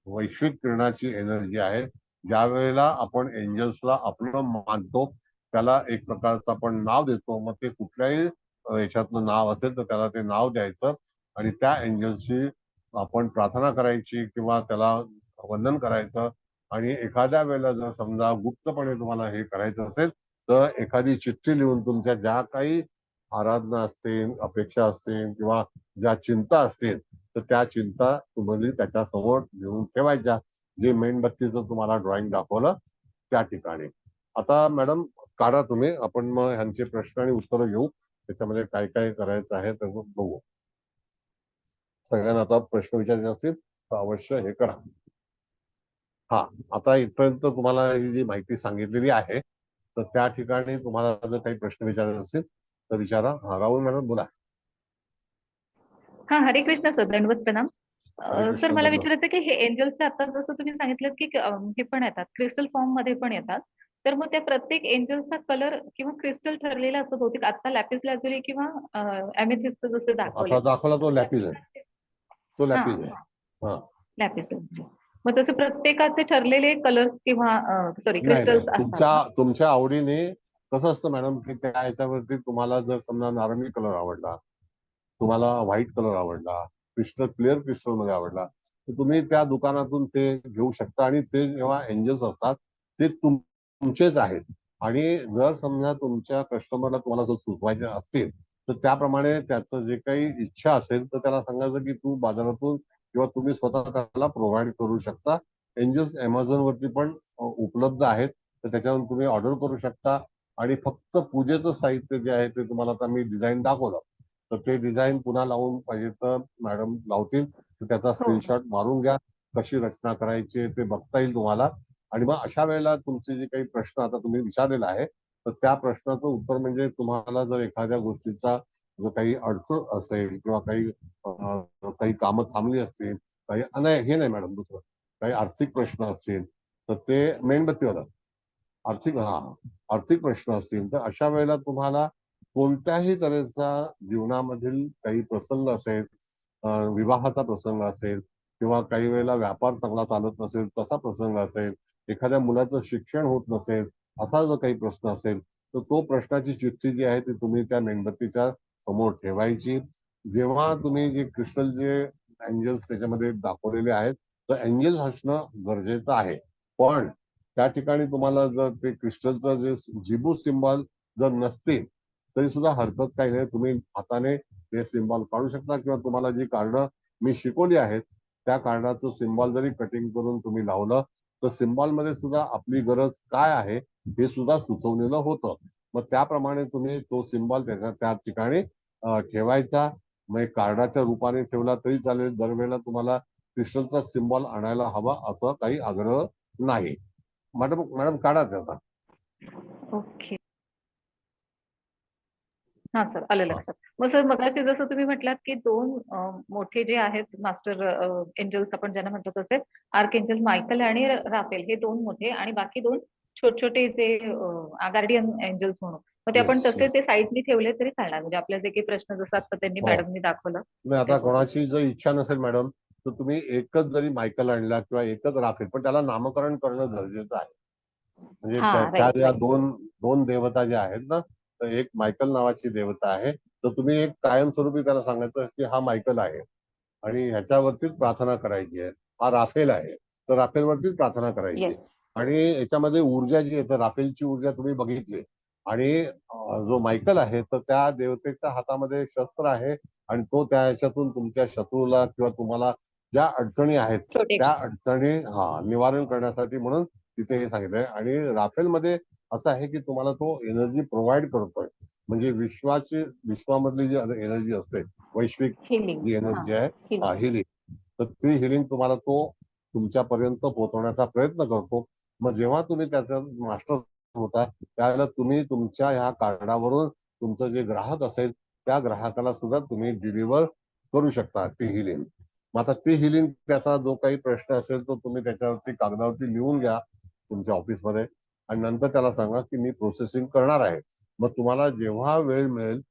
वैश्विक किरणाची एनर्जी आहे. ज्या वेळेला आपण एंजल्सला आपलं मानतो, त्याला एक प्रकारचं आपण नाव देतो. मग ते कुठल्याही याच्यातलं नाव असेल तर त्याला ते नाव द्यायचं आणि त्या एंजल्सची आपण प्रार्थना करायची किंवा त्याला वंदन करायचं. आणि एखाद्या वेळेला जर समजा गुप्तपणे तुम्हाला हे करायचं असेल, तर एखादी चिठ्ठी लिहून तुमच्या ज्या काही आराधना असतील, अपेक्षा असतील किंवा ज्या चिंता असतील, तर त्या चिंता तुम्ही त्याच्या समोर लिहून ठेवायच्या, जे मेणबत्तीचं तुम्हाला ड्रॉइंग दाखवलं त्या ठिकाणी. आता मॅडम काढा तुम्ही, आपण मग ह्यांचे प्रश्न आणि उत्तरं घेऊ. त्याच्यामध्ये काय काय करायचं आहे त्याचं बघू. सगळ्यांना आता प्रश्न विचारायचे असतील तर अवश्य हे करा. हा, आता इथपर्यंत तुम्हाला ही जी माहिती सांगितलेली आहे, तर त्या ठिकाणी तुम्हाला जर काही प्रश्न विचारायचे असतील तर विचारा. हा, राहुल मॅडम बोला. हा, हरे कृष्ण सर, दंडवत प्रणाम. हरे सर कृष्ण, मला धन्यवाद. विचारायचं की हे एंजल्सचे आता जसं तुम्ही सांगितलं की हे पण येतात, क्रिस्टल फॉर्म मध्ये पण येतात. तर मग त्या प्रत्येक एंजलचा कलर किंवा क्रिस्टल ठरलेला असतो बहुतेक. आता लॅपिस लाझुली किंवा अमेथिस्ट जसं आता दाखवलंय. दाखवला तो लॅपिज आहे, तो हा, लॅपिज आहे. हा, लॅपिस लाझुली. मग तसे प्रत्येकाचे ठरलेले कलर्स किंवा सॉरी नाही नाही, क्रिस्टल्स असतात तुमच्या ना? तुमच्या आवडीने कसं असतं मॅडम, की त्या ह्याच्यावरती तुम्हाला जर समजा नारंगी कलर आवडला, तुम्हाला व्हाईट कलर आवडला, क्रिस्टल क्लिअर क्रिस्टल मध्ये आवडला, तर तुम्ही त्या दुकानातून ते घेऊ शकता. आणि ते जेव्हा एंजल्स असतात ते तुमचेच आहेत. आणि जर समजा तुमच्या कस्टमरला तुम्हाला जर सुचवायचे असतील, तर त्याप्रमाणे त्याचं जे काही इच्छा असेल तर त्याला सांगायचं की तू बाजारातून किंवा तुम्ही स्वतः त्याला प्रोव्हाइड करू शकता. एंजल्स अमेझॉन वरती पण उपलब्ध आहेत, तर त्याच्यावरून तुम्ही ऑर्डर करू शकता. आणि फक्त पूजेचं साहित्य जे आहे ते तुम्हाला आता मी डिझाईन दाखवलं, तर ते डिझाईन पुन्हा लावून पाहिजे तर मॅडम लावतील, तर त्याचा हो. स्क्रीनशॉट मारून घ्या. कशी रचना करायची ते बघता येईल तुम्हाला. आणि मग अशा वेळेला तुमचे जे काही प्रश्न आता तुम्ही विचारलेला आहे, तर त्या प्रश्नाचं उत्तर म्हणजे तुम्हाला जर एखाद्या गोष्टीचा जर काही अडचण असेल किंवा काही कामं थांबली असतील, काही नाही हे नाही मॅडम, दुसरं काही आर्थिक प्रश्न असतील, तर ते मेणबत्तीवाला आर्थिक प्रश्न असतील, तर अशा वेळेला तुम्हाला कोणत्याही तऱ्हेचा जीवनामधील काही प्रसंग असेल, विवाहाचा प्रसंग असेल किंवा काही वेळेला व्यापार चांगला चालत नसेल तसा प्रसंग असेल, एखाद्या मुलाचं शिक्षण होत नसेल असा जर काही प्रश्न असेल, तर तो प्रश्नाची चिठ्ठी जी आहे ती तुम्ही त्या मेणबत्तीच्या समोर ठेवायची. जेव्हा तुम्ही जे क्रिस्टल जे एंजल्स त्याच्यामध्ये दाखवलेले आहेत, तर एंजल्स असणं गरजेचं आहे. पण त्या ठिकाणी तुम्हाला जर ते क्रिस्टलचं जे जिबू सिम्बॉल जर नसतील तरी सुद्धा हरकत काही नाही. तुम्ही हाताने ते सिम्बॉल काढू शकता किंवा तुम्हाला जी कार्ड मी शिकवली आहेत त्या कार्डाचं सिम्बॉल जरी कटिंग करून तुम्ही लावलं, तर सिम्बॉल मध्ये सुद्धा आपली गरज काय आहे हे सुद्धा सुचवलेलं होतं. मग त्याप्रमाणे तुम्ही तो सिम्बॉल त्या ठिकाणी ठेवायचा. मग कार्डाच्या रूपाने ठेवला तरी चालेल. दरवेळेला तुम्हाला क्रिस्टलचा सिम्बॉल आणायला हवा असं काही आग्रह नाही. मॅडम काढा त्याचा. ओके. हा सर, आलं हा. लक्षात. मग सर मगाशी जसं तुम्ही म्हटलात की दोन मोठे जे आहेत मास्टर एंजल्स आपण ज्यांना म्हणतो तसे आर्क एंजल मायकल आणि राफेल, हे दोन मोठे आणि बाकी दोन छोटे छोटे जे गार्डियन एंजल्स म्हणून, मग ते आपण येस. तसे ते साईडनी ठेवले तरी चालणार, म्हणजे आपले जे काही प्रश्न जसं आता त्यांनी हो. मॅडमनी दाखवलं नाही, त्या आता पद्धतीने. कोणाची जर इच्छा नसेल मॅडम, तर तुम्ही एकच जरी मायकल आणला किंवा एकच राफेल, पण त्याला नामकरण करणं गरजेचं आहे. म्हणजे हा, त्या राईट ज्या राईट. दोन दोन देवता ज्या आहेत ना, तर एक मायकल नावाची देवता आहे, तर तुम्ही एक कायमस्वरूपी त्याला सांगायचं की हा मायकल आहे आणि ह्याच्यावरतीच प्रार्थना करायची आहे. हा राफेल आहे, तर राफेलवरतीच प्रार्थना करायची येस. आहे. आणि याच्यामध्ये ऊर्जा जी आहे, तर राफेलची ऊर्जा तुम्ही बघितली आणि जो मायकल आहे तर त्या देवतेच्या हातामध्ये एक शस्त्र आहे आणि तो त्या ह्याच्यातून तुमच्या शत्रूला किंवा तुम्हाला ज्या अडचणी आहेत छोटे. त्या अडचणी निवारण करण्यासाठी म्हणून तिथे हे सांगितलंय. आणि राफेलमध्ये असं आहे की तुम्हाला तो एनर्जी प्रोव्हाइड करतोय, म्हणजे विश्वामधली जी एनर्जी असते, वैश्विक हिलिंग. जी हा, एनर्जी आहे, हिलिंग. हिलिंग, तर ती हिलिंग तुम्हाला तो तुमच्यापर्यंत पोहोचवण्याचा प्रयत्न करतो. मग जेव्हा तुम्ही त्याचा मास्टर होता त्यावेळेला तुम्ही तुमच्या ह्या कार्डावरून तुमचं जे ग्राहक असेल त्या ग्राहकाला सुद्धा तुम्ही डिलिव्हर करू शकता ती हिलिंग. मग आता ती हिलिंग, त्याचा जो काही प्रश्न असेल तो तुम्ही त्याच्यावरती कागदावरती लिहून घ्या तुमच्या ऑफिसमध्ये आणि नंतर त्याला सांगा की मी प्रोसेसिंग करणार आहे. मग तुम्हाला जेव्हा वेळ मिळेल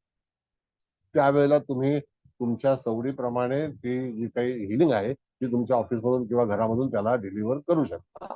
त्यावेळेला तुम्ही तुमच्या सवडीप्रमाणे ती जी काही हिलिंग आहे ती तुमच्या ऑफिसमधून किंवा घरामधून त्याला डिलिव्हर करू शकता.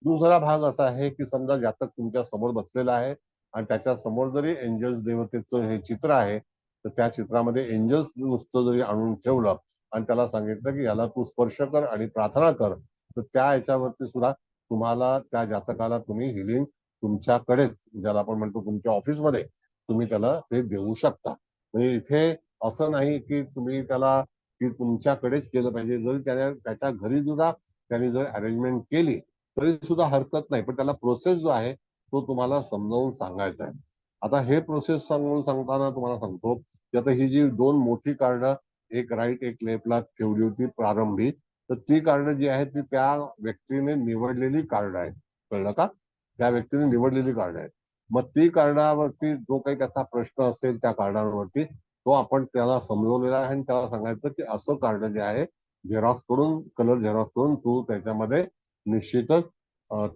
दुसरा भाग असा आहे की समजा जातक तुमच्या समोर बसलेला आहे आणि त्याच्या समोर जरी एंजल्स देवतेचं हे चित्र आहे, तर त्या चित्रामध्ये एंजल्स नुसतं जरी आणून ठेवलं आणि त्याला सांगितलं की याला तू स्पर्श कर आणि प्रार्थना कर, तर त्या ह्याच्यावरती सुद्धा तुम्हाला त्या जातकाला तुम्ही हिलिंग तुमच्याकडेच, ज्याला आपण म्हणतो तुमच्या ऑफिसमध्ये, तुम्ही त्याला ते देऊ शकता. म्हणजे इथे असं नाही की तुम्ही त्याला की तुमच्याकडेच केलं पाहिजे. जरी त्याच्या घरी सुद्धा त्यांनी जर अरेंजमेंट केली तरी सुद्धा हरकत नाही, पण त्याला प्रोसेस जो आहे तो तुम्हाला समजावून सांगायचा आहे. आता हे प्रोसेस सांगताना तुम्हाला सांगतो की आता ही जी दोन मोठी कार्ड, एक राईट एक लेफ्टला ठेवली होती प्रारंभी, तर ती कार्ड जी आहेत ती त्या व्यक्तीने निवडलेली कार्ड आहेत. कळलं का? त्या व्यक्तीने निवडलेली कार्ड आहेत. मग ती कार्डावरती जो काही त्याचा प्रश्न असेल त्या कार्डावरती तो आपण त्याला समजवलेला आहे आणि त्याला सांगायचं की असं कार्ड जे आहे झेरॉक्स करून, कलर झेरॉक्स करून तू त्याच्यामध्ये निश्चितच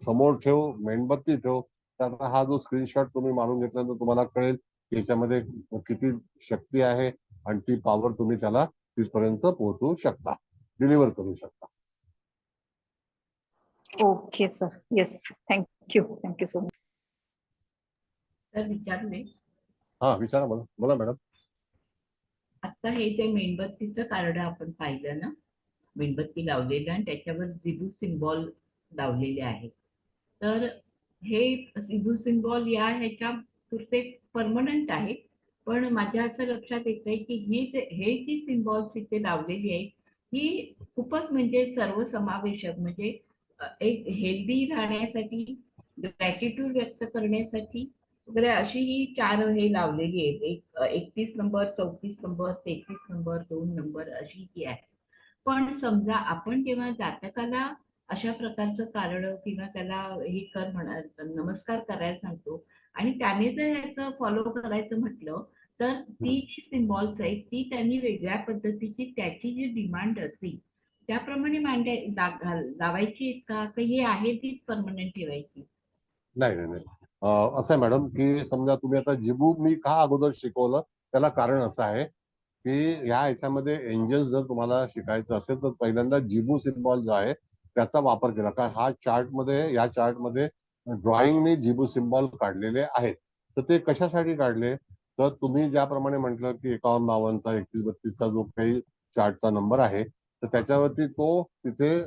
समोर ठेव, मेणबत्ती ठेव. त्याचा हा जो स्क्रीनशॉट तुम्ही मारून घेतल्यानंतर तुम्हाला कळेल की याच्यामध्ये किती शक्ती आहे आणि ती पॉवर तुम्ही त्याला तिथपर्यंत पोहोचवू शकता, डिलिव्हर करू शकता. Okay sir. Yes. Thank you so much. Sir विचारू नये. हा, विचारा. बोला बोला मॅडम. आता हे जे मेणबत्तीचं कार्ड आपण पाहिलं ना, मेणबत्ती लावलेलं आणि त्याच्यावर झिबू सिम्बॉल लावलेले आहे, तर हे झिबू सिम्बॉल या ह्याच्या पुरते परमनंट आहे. पण माझ्या असं लक्षात येत आहे की हे जी सिम्बॉल्स इथे लावलेली आहेत ही खूपच म्हणजे सर्वसमावेशक, म्हणजे एक हेल्दी राहण्यासाठी, ग्रॅटिट्यूड व्यक्त करण्यासाठी वगैरे अशी ही 4 हे लावलेली आहेत. एक 31 नंबर, 34 नंबर, 33 नंबर, 2 नंबर अशी ती आहे. पण समजा आपण जेव्हा जातकाला अशा प्रकारचं कारण किंवा त्याला हे कर म्हणा, नमस्कार करायला सांगतो आणि त्याने जर ह्याचं फॉलो करायचं म्हटलं तर ती जी सिम्बॉल्स आहेत ती त्यांनी वेगळ्या पद्धतीची त्याची जी डिमांड असेल त्याप्रमाणे लावायची आहेत का हे आहे तीच परमनंट ठेवायची? नाही नाही नाही, असं आहे मॅडम की समजा तुम्ही आता जिबू मी का अगोदर शिकवलं त्याला कारण असं आहे की या ह्याच्यामध्ये एंजल्स जर तुम्हाला शिकायचं असेल तर पहिल्यांदा जिबू सिम्बॉल जो आहे त्याचा वापर केला. कारण हा या चार्टमध्ये ड्रॉइंगने जिबू सिम्बॉल काढलेले आहेत. तर ते कशासाठी काढले, तर तुम्ही ज्याप्रमाणे म्हटलं की 51 52 31 32 जो काही चार्टचा नंबर आहे तर त्याच्यावरती तो तिथे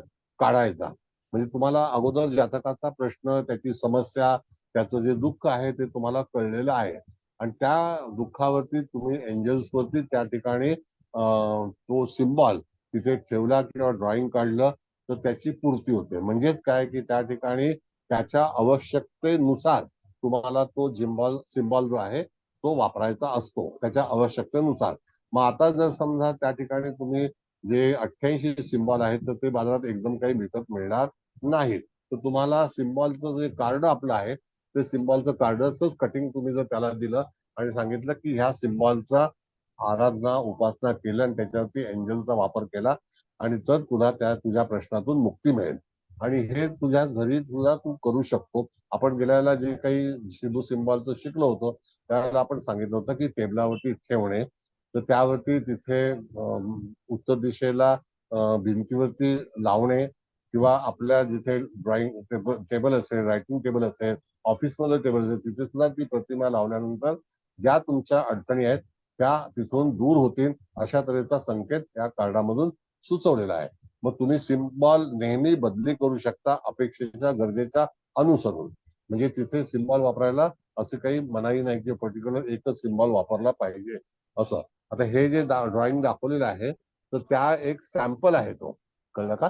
काढायचा. म्हणजे तुम्हाला अगोदर जातकाचा प्रश्न, त्याची समस्या, त्याचं जे दुःख आहे ते तुम्हाला कळलेलं आहे आणि त्या दुःखावरती तुम्ही एंजल्स वरती त्या ठिकाणी तो सिम्बॉल तिथे ठेवला किंवा ड्रॉइंग काढलं तर त्याची पूर्ती होते. म्हणजेच काय की त्या ठिकाणी त्याच्या आवश्यकतेनुसार तुम्हाला तो सिम्बॉल जो आहे तो वापरायचा असतो त्याच्या आवश्यकतेनुसार. मग आता जर समजा त्या ठिकाणी तुम्ही जे 88 सिम्बॉल आहेत तर ते बाजारात एकदम काही विकत मिळणार नाहीत. तर तुम्हाला सिम्बॉलचं जे कार्ड आपलं आहे ते सिम्बॉलचं कार्डच कटिंग तुम्ही जर त्याला दिलं आणि सांगितलं की ह्या सिम्बॉलचा आराधना उपासना केलं आणि त्याच्यावरती एंजलचा वापर केला आणि तर तुला तुझ्या प्रश्नातून मुक्ती मिळेल. आणि हे तुझ्या घरी तुला तू करू शकतो. आपण गेल्या वेळेला जे काही शिबू सिम्बॉलचं शिकलो होतो त्यावेळेला आपण सांगितलं होतं की टेबलावरती ठेवणे, तर त्यावरती तिथे उत्तर दिशेला भिंतीवरती लावणे किंवा आपल्या जिथे ड्रॉइंग टेबल असेल, रायटिंग टेबल असेल, ऑफिसमध्ये टेबल असेल, तिथे सुद्धा ती प्रतिमा लावल्यानंतर ज्या तुमच्या अडचणी आहेत त्या तिथून दूर होतील अशा तऱ्हेचा संकेत या कार्डामधून सुचवलेला आहे. मग तुम्ही सिम्बॉल नेहमी बदली करू शकता अपेक्षेच्या गरजेच्या अनुसरून. म्हणजे तिथे सिम्बॉल वापरायला असं काही मनाई नाही की पर्टिक्युलर एकच सिम्बॉल वापरला पाहिजे असं. आता हे जे ड्रॉइंग दाखवलेलं आहे तर त्या एक सॅम्पल आहे तो, कळलं का?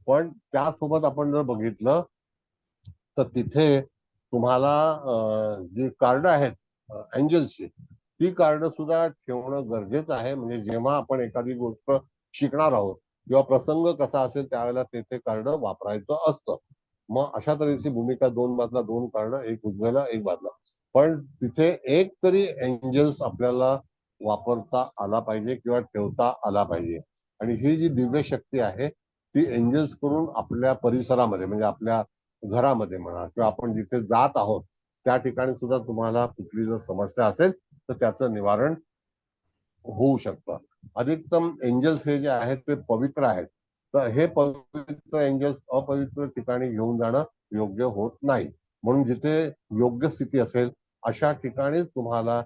पण त्यासोबत आपण जर बघितलं तर तिथे तुम्हाला जी कार्ड आहेत एंजल्सची ती कार्ड सुद्धा ठेवणं गरजेचं आहे. म्हणजे जेव्हा आपण एखादी गोष्ट शिकणार आहोत किंवा प्रसंग कसा असेल त्यावेळेला ते कार्ड वापरायचं असतं. मग अशा तऱ्हेची भूमिका 2 बाजूला 2 कार्ड, एक उजव्याला एक बाजूला. पण तिथे एक तरी एंजल्स आपल्याला वापरता आला पाहिजे किंवा ठेवता आला पाहिजे. आणि ही जी दिव्य शक्ती आहे ती एंजल्स कडून आपल्या परिसरामध्ये म्हणजे आपल्या घरामध्ये म्हणा किंवा आपण जिथे जात आहोत त्या ठिकाणी सुद्धा तुम्हाला कुठली जर समस्या असेल तर त्याचं निवारण होऊ शकतं. अधिकतम एंजल्स हे जे आहेत ते पवित्र आहेत. तर हे पवित्र एंजल्स अपवित्र ठिकाणी घेऊन जाणं योग्य होत नाही. म्हणून जिथे योग्य स्थिती असेल अशा ठिकाणी तुम्हाला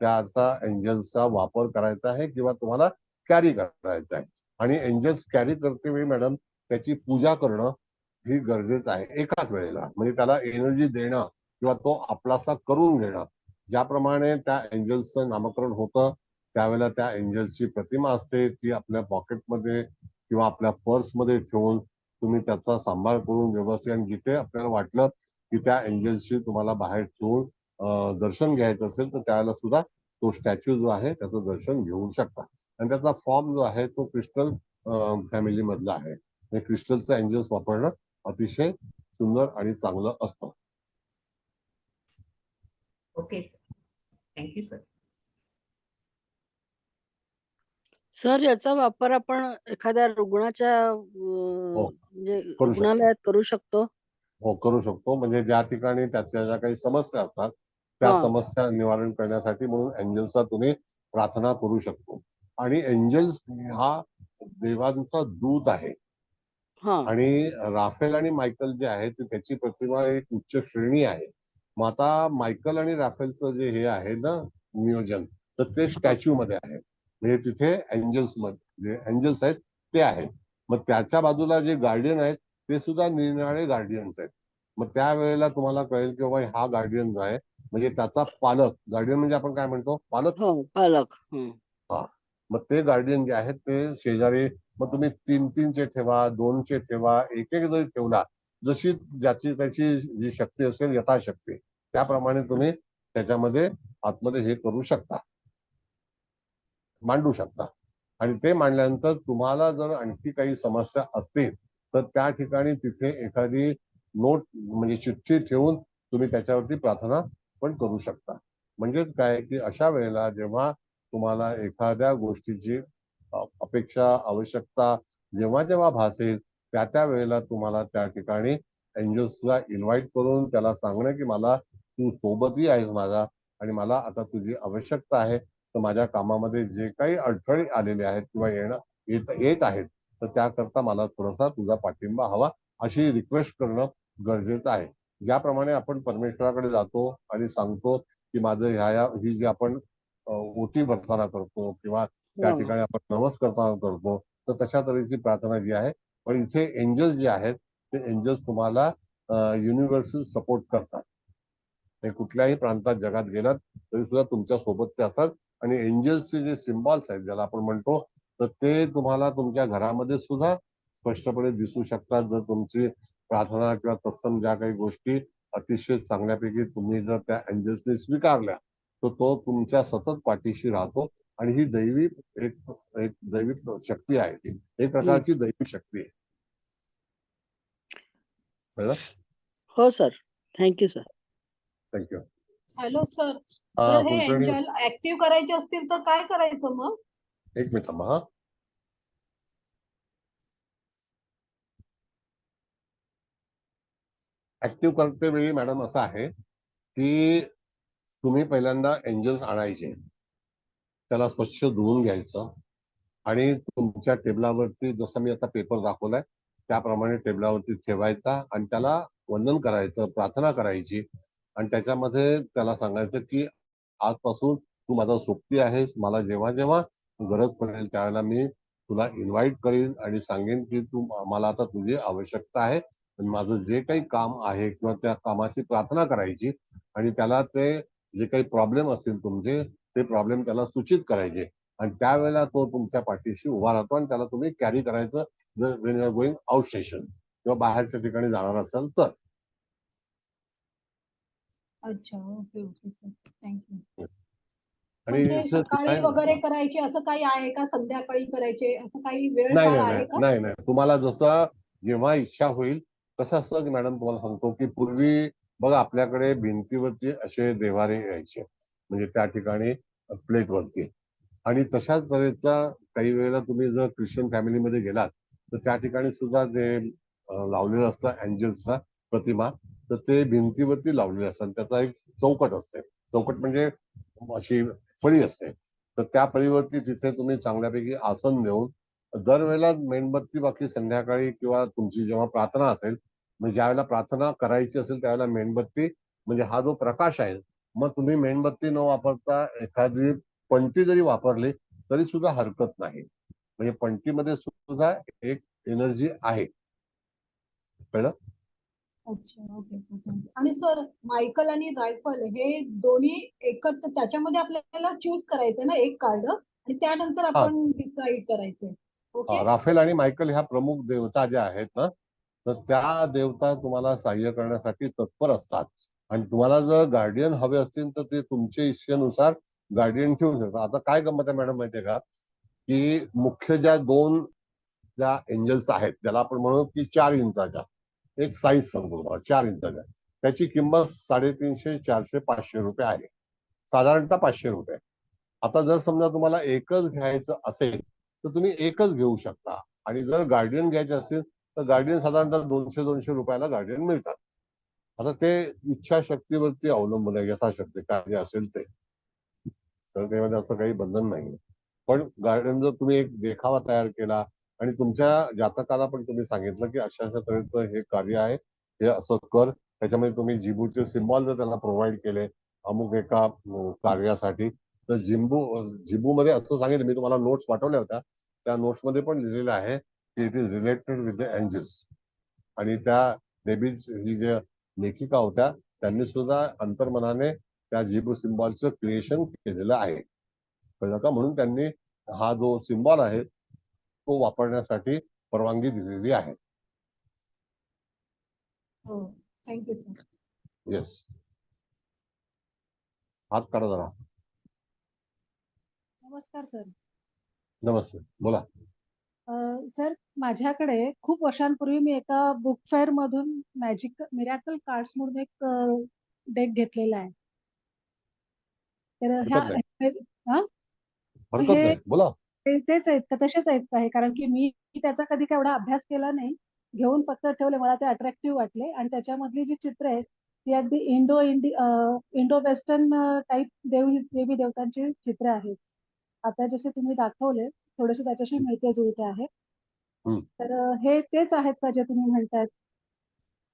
त्याचा एंजल्सचा वापर करायचा आहे किंवा तुम्हाला कॅरी करायचा आहे. आणि एंजल्स कॅरी करते वेळी मॅडम त्याची पूजा करणं ही गरजेचं आहे एकाच वेळेला. म्हणजे त्याला एनर्जी देणं किंवा तो आपलासा करून घेणं. ज्याप्रमाणे त्या एंजल्सचं नामकरण होतं त्यावेळेला त्या एंजल्सची प्रतिमा असते ती आपल्या पॉकेटमध्ये किंवा आपल्या पर्समध्ये ठेवून तुम्ही त्याचा सांभाळ करून व्यवस्थित आणि जिथे आपल्याला वाटलं की त्या एंजल्सची तुम्हाला बाहेर ठेवून दर्शन घ्यायचं असेल तर त्यावेळेला सुद्धा तो स्टॅच्यू जो आहे त्याचं दर्शन घेऊ शकता. आणि त्याचा फॉर्म जो आहे तो क्रिस्टल फॅमिली मधला आहे. क्रिस्टलचं एंजल्स वापरणं अतिशय सुंदर आणि चांगलं असतं. Okay sir, thank you sir. Sir याचा वापर आपण एखाद्या रुग्णाच्या म्हणजे करू शकतो. रुग्णालयात करू शकतो. हो, करू शकतो. म्हणजे ज्या ठिकाणी त्याच्या ज्या काही समस्या असतात त्या हा. समस्या निवारण करण्यासाठी म्हणून एंजल्सला तुम्ही प्रार्थना करू शकतो. आणि एंजल्स हा देवांचा दूत आहे. हा. आणि राफेल आणि मायकल जे आहे ते त्याची प्रतिमा एक उच्च श्रेणी आहे. मग आता मायकल आणि राफेलचं जे हे आहे ना नियोजन तर ते स्टॅच्यू मध्ये आहे. म्हणजे तिथे एंजल्स मध्ये जे एंजल्स आहेत ते आहेत. मग त्याच्या बाजूला जे गार्डियन आहेत ते सुद्धा निरनिराळे गार्डियन्स आहेत. मग त्यावेळेला तुम्हाला कळेल की बाबा हा गार्डियन जो आहे म्हणजे त्याचा पालक. गार्डियन म्हणजे आपण काय म्हणतो पालक. हो पालक. हा. मग ते गार्डियन जे आहेत ते शेजारी मग तुम्ही 3-3चे ठेवा, 2चे ठेवा, एक जरी ठेवला जशी ज्याची त्याची जी शक्ती असेल यथाशक्ती त्याप्रमाणे तुम्ही त्याच्यामध्ये आतमध्ये हे करू शकता, मांडू शकता. आणि ते मांडल्यानंतर तुम्हाला जर आणखी काही समस्या असतील तर त्या ठिकाणी तिथे एखादी नोट म्हणजे चिठ्ठी ठेवून तुम्ही त्याच्यावरती प्रार्थना पण करू शकता. म्हणजेच काय की अशा वेळेला जेव्हा तुम्हाला एखाद्या गोष्टीची अपेक्षा आवश्यकता जेव्हा जेव्हा भासेल त्या वेळेला तुम्हाला त्या ठिकाणी एंजल्सला इन्व्हाइट करून त्याला सांगणं की मला तू सोबतही आहेस माझा आणि मला आता तुझी आवश्यकता आहे. तर माझ्या कामामध्ये जे काही अडथळे आलेले आहेत किंवा येत आहेत तर त्याकरता मला थोडासा तुझा पाठिंबा हवा अशी रिक्वेस्ट करणं गरजेचं आहे. ज्याप्रमाणे आपण परमेश्वराकडे जातो आणि सांगतो की माझं ही जी आपण ओटी भरताना करतो किंवा त्या ठिकाणी आपण नवस करताना करतो तर तशा तऱ्हेची प्रार्थना जी आहे. पण इथे एंजल्स जे आहेत ते एंजल्स तुम्हाला युनिव्हर्सल सपोर्ट करतात. कुठल्याही प्रांतात जगात गेलात तरी सुद्धा तुमच्या सोबत ते असतात. आणि एंजल्सचे जे सिम्बॉल्स आहेत ज्याला आपण म्हणतो तर ते तुम्हाला तुमच्या घरामध्ये सुद्धा स्पष्टपणे दिसू शकतात. जर तुमची प्रार्थना किंवा तत्सम ज्या काही गोष्टी अतिशय चांगल्यापैकी तुम्ही जर त्या एंजल्सने स्वीकारल्या तर तो तुमच्या सतत पाठीशी राहतो आणि ही दैवी एक एक दैवी शक्ती आहे, ती एक प्रकारची दैवी शक्ती आहे. कळलं? हो sir. Thank you sir. Thank you. Hello sir. हा, जर हे कुलकर्णी. एंजल ऍक्टिव्ह करायचे असतील तर काय करायचं मग? एक मिनिट थांबा. हा, ऍक्टिव्ह करते वेळी मॅडम असं आहे की तुम्ही पहिल्यांदा एंजल्स आणायचे, त्याला स्वच्छ धुवून घ्यायचं आणि तुमच्या टेबलावरती, जसं मी आता पेपर दाखवलाय त्याप्रमाणे टेबलावरती ठेवायचा आणि त्याला वंदन करायचं, प्रार्थना करायची आणि त्याच्यामध्ये त्याला सांगायचं की आजपासून तू माझा सोबती आहेस, मला जेव्हा जेव्हा गरज पडेल त्यावेळेला मी तुला इन्व्हाइट करीन आणि सांगेन की तू मला आता तुझी आवश्यकता आहे. माझं जे काही काम आहे किंवा त्या कामाची प्रार्थना करायची आणि त्याला ते जे काही प्रॉब्लेम असतील तुमचे ते प्रॉब्लेम त्याला सूचित करायचे आणि त्यावेळेला तो तुमच्या पाठीशी उभा राहतो आणि त्याला तुम्ही कॅरी करायचं जर when you are going out station किंवा बाहेरच्या ठिकाणी जाणार असाल तर. अच्छा. Okay okay sir. थँक्यू. आणि म्हणजे सर सकाळी काय वगैरे करायचे असं काही आहे का? संध्याकाळी करायचे असं काही वेळ नाही काळ नाही आहे नाही का? नाही नाही तुम्हाला जसं जेव्हा इच्छा होईल कसं असतं की मॅडम तुम्हाला सांगतो की पूर्वी बघा आपल्याकडे भिंतीवरती असे देवारे यायचे, म्हणजे त्या ठिकाणी प्लेटवरती, आणि तशाच तऱ्हेचा काही वेळेला तुम्ही जर ख्रिश्चन फॅमिलीमध्ये गेलात तर त्या ठिकाणी सुद्धा जे लावलेलं असतं अँजल्सचा प्रतिमा, तर ते भिंतीवरती लावलेले असतात. त्याचा एक चौकट असते, चौकट म्हणजे अशी फळी असते, तर त्या फळीवरती तिथे तुम्ही चांगल्यापैकी आसन देऊन दरवेळेला मेणबत्ती, बाकी संध्याकाळी किंवा तुमची जेव्हा प्रार्थना असेल, म्हणजे ज्यावेळेला प्रार्थना करायची असेल त्यावेळेला मेणबत्ती, म्हणजे हा जो प्रकाश आहे, मग तुम्ही मेणबत्ती न वापरता एखादी पणती जरी वापरली तरी सुद्धा हरकत नाही, म्हणजे पणतीमध्ये सुद्धा एक एनर्जी आहे. कळलं? अच्छा. Okay okay. थँक्यू. आणि सर मायकल आणि रायफल हे दोन्ही एकत्र त्याच्यामध्ये आपल्याला चूज करायचं ना एक कार्ड आणि त्यानंतर हा, आपण डिसाईड करायचंय. ओके. राफेल आणि मायकल ह्या प्रमुख देवता ज्या आहेत ना, तर त्या देवता तुम्हाला सहाय्य करण्यासाठी तत्पर असतात आणि तुम्हाला जर गार्डियन हवे असतील तर ते तुमच्या इच्छेनुसार गार्डियन ठेवू शकतात. आता काय गंमत आहे मॅडम माहितीये का, की मुख्य ज्या एंजल्स आहेत ज्याला आपण म्हणू की 4 इंचाच्या, एक साईज सांगतो तुम्हाला, 4 इंचाच्या, त्याची किंमत 350, 400, 500 रुपये आहे, साधारणतः 500 रुपये. आता जर समजा तुम्हाला एकच घ्यायचं असेल तर तुम्ही एकच घेऊ शकता आणि जर गार्डियन घ्यायचे असतील तर गार्डियन साधारणतः 200-200 रुपयाला गार्डियन मिळतात. आता ते इच्छाशक्तीवरती अवलंबून आहे, यथाशक्ती काय जे असेल ते, तर त्यामध्ये असं काही बंधन नाही. पण गार्डियन जर तुम्ही एक देखावा तयार केला आणि तुमच्या जातकाला पण तुम्ही सांगितलं की अशा अशा तऱ्हेचं हे कार्य आहे, हे असं कर, त्याच्यामध्ये तुम्ही जिबूचे सिम्बॉल जर त्यांना प्रोव्हाइड केले अमुक एका कार्यासाठी, तर जिबूमध्ये असं सांगितलं, मी तुम्हाला नोट्स पाठवल्या होत्या, त्या नोट्समध्ये पण लिहिलेलं आहे की it is related with the angels. आणि त्या देबीज ही ज्या लेखिका होत्या त्यांनी सुद्धा अंतर्मनाने त्या जिबू सिम्बॉलचं क्रिएशन केलेलं आहे. कळलं का? म्हणून त्यांनी हा जो सिम्बॉल आहे तो वापरण्यासाठी परवानगी दिलेली आहे. हो. Thank you sir. येस. हात काढा जरा. नमस्कार सर. नमस्ते, बोला. सर माझ्याकडे खूप वर्षांपूर्वी मी एका बुक फेअर मधून मिरॅकल कार्ड्स म्हणून एक डेक घेतलेला आहे. तर हरकत नाही, हा हरकत हे नाही, बोला. तेच आहेत का, तसेच आहेत का हे? कारण की मी त्याचा कधी काय एवढा अभ्यास केला नाही, घेऊन फक्त ठेवले, मला ते अट्रॅक्टिव्ह वाटले आणि त्याच्यामधली जी चित्र आहेत ती अगदी इंडो वेस्टर्न टाईप देवी देवतांची चित्र आहेत. आता जसे तुम्ही दाखवले थोडेसे त्याच्याशी मिळते जुळते आहेत. हम्म. तर हे तेच आहेत का जे तुम्ही म्हणतायत?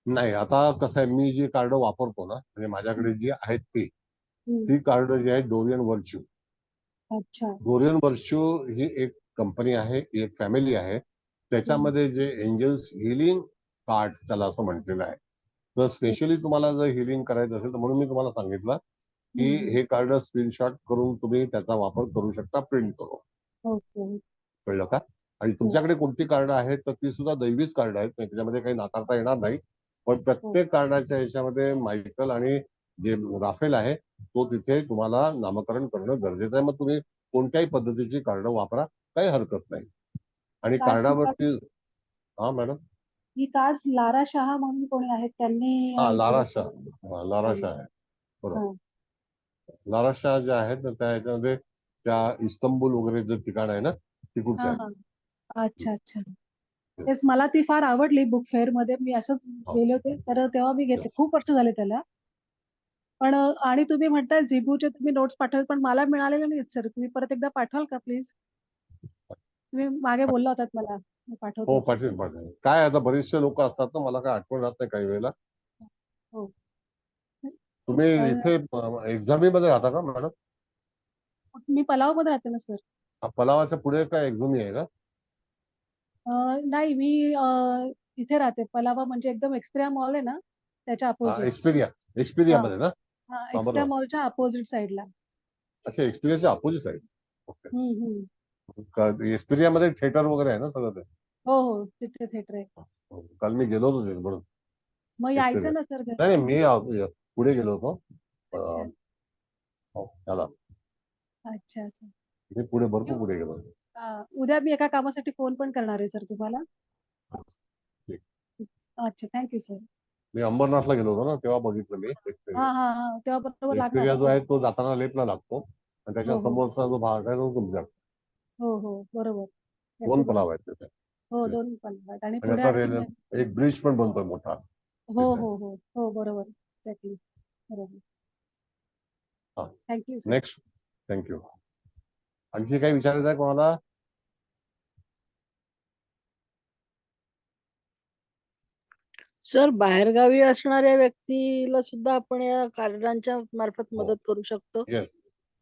नाही, आता कसं आहे, मी जी कार्ड वापरतो ना, म्हणजे माझ्याकडे जी आहेत ती कार्ड जी आहेत डोरियन व्हर्च्यू. अच्छा. डोरियन व्हर्च्यू ही एक कंपनी आहे, एक फॅमिली आहे, त्याच्यामध्ये जे एंजल्स हिलिंग कार्ड्स त्याला असं म्हटलेलं आहे. तर स्पेशली तुम्हाला जर हिलिंग करायचं असेल तर म्हणून मी तुम्हाला सांगितलं की हे कार्ड स्क्रीनशॉट करून तुम्ही त्याचा वापर करू शकता, प्रिंट करून. ओके. कळलं का? आणि तुमच्याकडे कोणती कार्ड आहेत तर ती सुद्धा दैवीच कार्ड आहेत, त्याच्यामध्ये काही नाकारता येणार नाही. पण प्रत्येक कार्डाच्या याच्यामध्ये मायकल आणि जे राफेल आहे तो तिथे तुम्हाला नामकरण करणं गरजेचं आहे. मग तुम्ही कोणत्याही पद्धतीची कार्ड वापरा, काही हरकत नाही. आणि Cards कार्डावरती हा मॅडम ही कार्ड्स लारा शहा म्हणून कोणी आहेत त्यांनी हा लारा केली. शाह लारा शाह आहे बरोबर. हा. लारा शाह जे आहेत ना त्या ह्याच्यामध्ये त्या इस्तंबूल वगैरे जे ठिकाण आहे ना तिकडचे हा आहे. हा अच्छा अच्छा तेच मला ती फार आवडली बुक फेअर मध्ये मी असंच गेले होते तर तेव्हा मी घेतले खूप वर्ष झाले त्याला पण आणि तुम्ही म्हणताय झिबूचे तुम्ही नोट्स पाठवले पण मला मिळालेले नाहीत सर तुम्ही परत एकदा पाठवाल का प्लीज तुम्ही मागे बोलला होतात मला मी पाठवतो हो असं. पाठवेल पाठवेल. काय आता बरेचसे लोक असतात ना मला काय आठवण राहत नाही काही वेळेला. हो तुम्ही अं, इथे एक्झामी मध्ये राहता का मॅडम? मी पलाव मध्ये राहते ना सर. पलावाच्या पुढे काय एक्झामी आहे का? नाही मी इथे राहते पलावा म्हणजे एकदम एक्सप्रिया मॉल आहे ना त्याच्या अपोजिट. एक्सपिरिया मध्ये ना? हा हा एक्सप्रिया बरोबर. मॉलच्या अपोजिट साइडला. अच्छा एक्सपिरियाच्या अपोजिट साईड. ओके. हम्म. एक्सपिरिया मध्ये थिएटर वगैरे आहे ना सगळं ते? हो हो तिथे थिएटर आहे. हो, काल मी गेलो होतो तिथे म्हणून. मग एक्सपिरिया यायचं ना सर नाही घरी. मी पुढे गेलो होतो. अच्छा हो, त्याला अच्छा अच्छा मी पुढे भरपूर पुढे गेलो होतो. उद्या मी एका कामासाठी फोन पण करणार आहे सर तुम्हाला. ठीक. अच्छा थँक्यू सर. मी अंबरनाथला गेलो होतो ना तेव्हा बघितलं मी हा हा हा तेव्हा बरोबर लागला एक्सपिरिया जो होता. आहे तो जाताना लेपला लागतो आणि त्याच्या हो हो समोरचा जो भाग आहे तो तुमच्या हो हो बरोबर. दोन त्याचे पलाव आहेत तिथे. हो Yes. 2 पण आहेत आणि आणि पुढे आता आणखीन एक ब्रिज पण बनतोय मोठा हो तिथे. हो हो हो बरोबर एक्झॅक्टली बरोबर. हा. Thank you sir. Next thank you. आणखी काही विचारायचं आहे कोणाला? सर बाहेरगावी असणाऱ्या व्यक्तीला सुद्धा आपण या कार्डांच्या मार्फत मदत करू शकतो. येस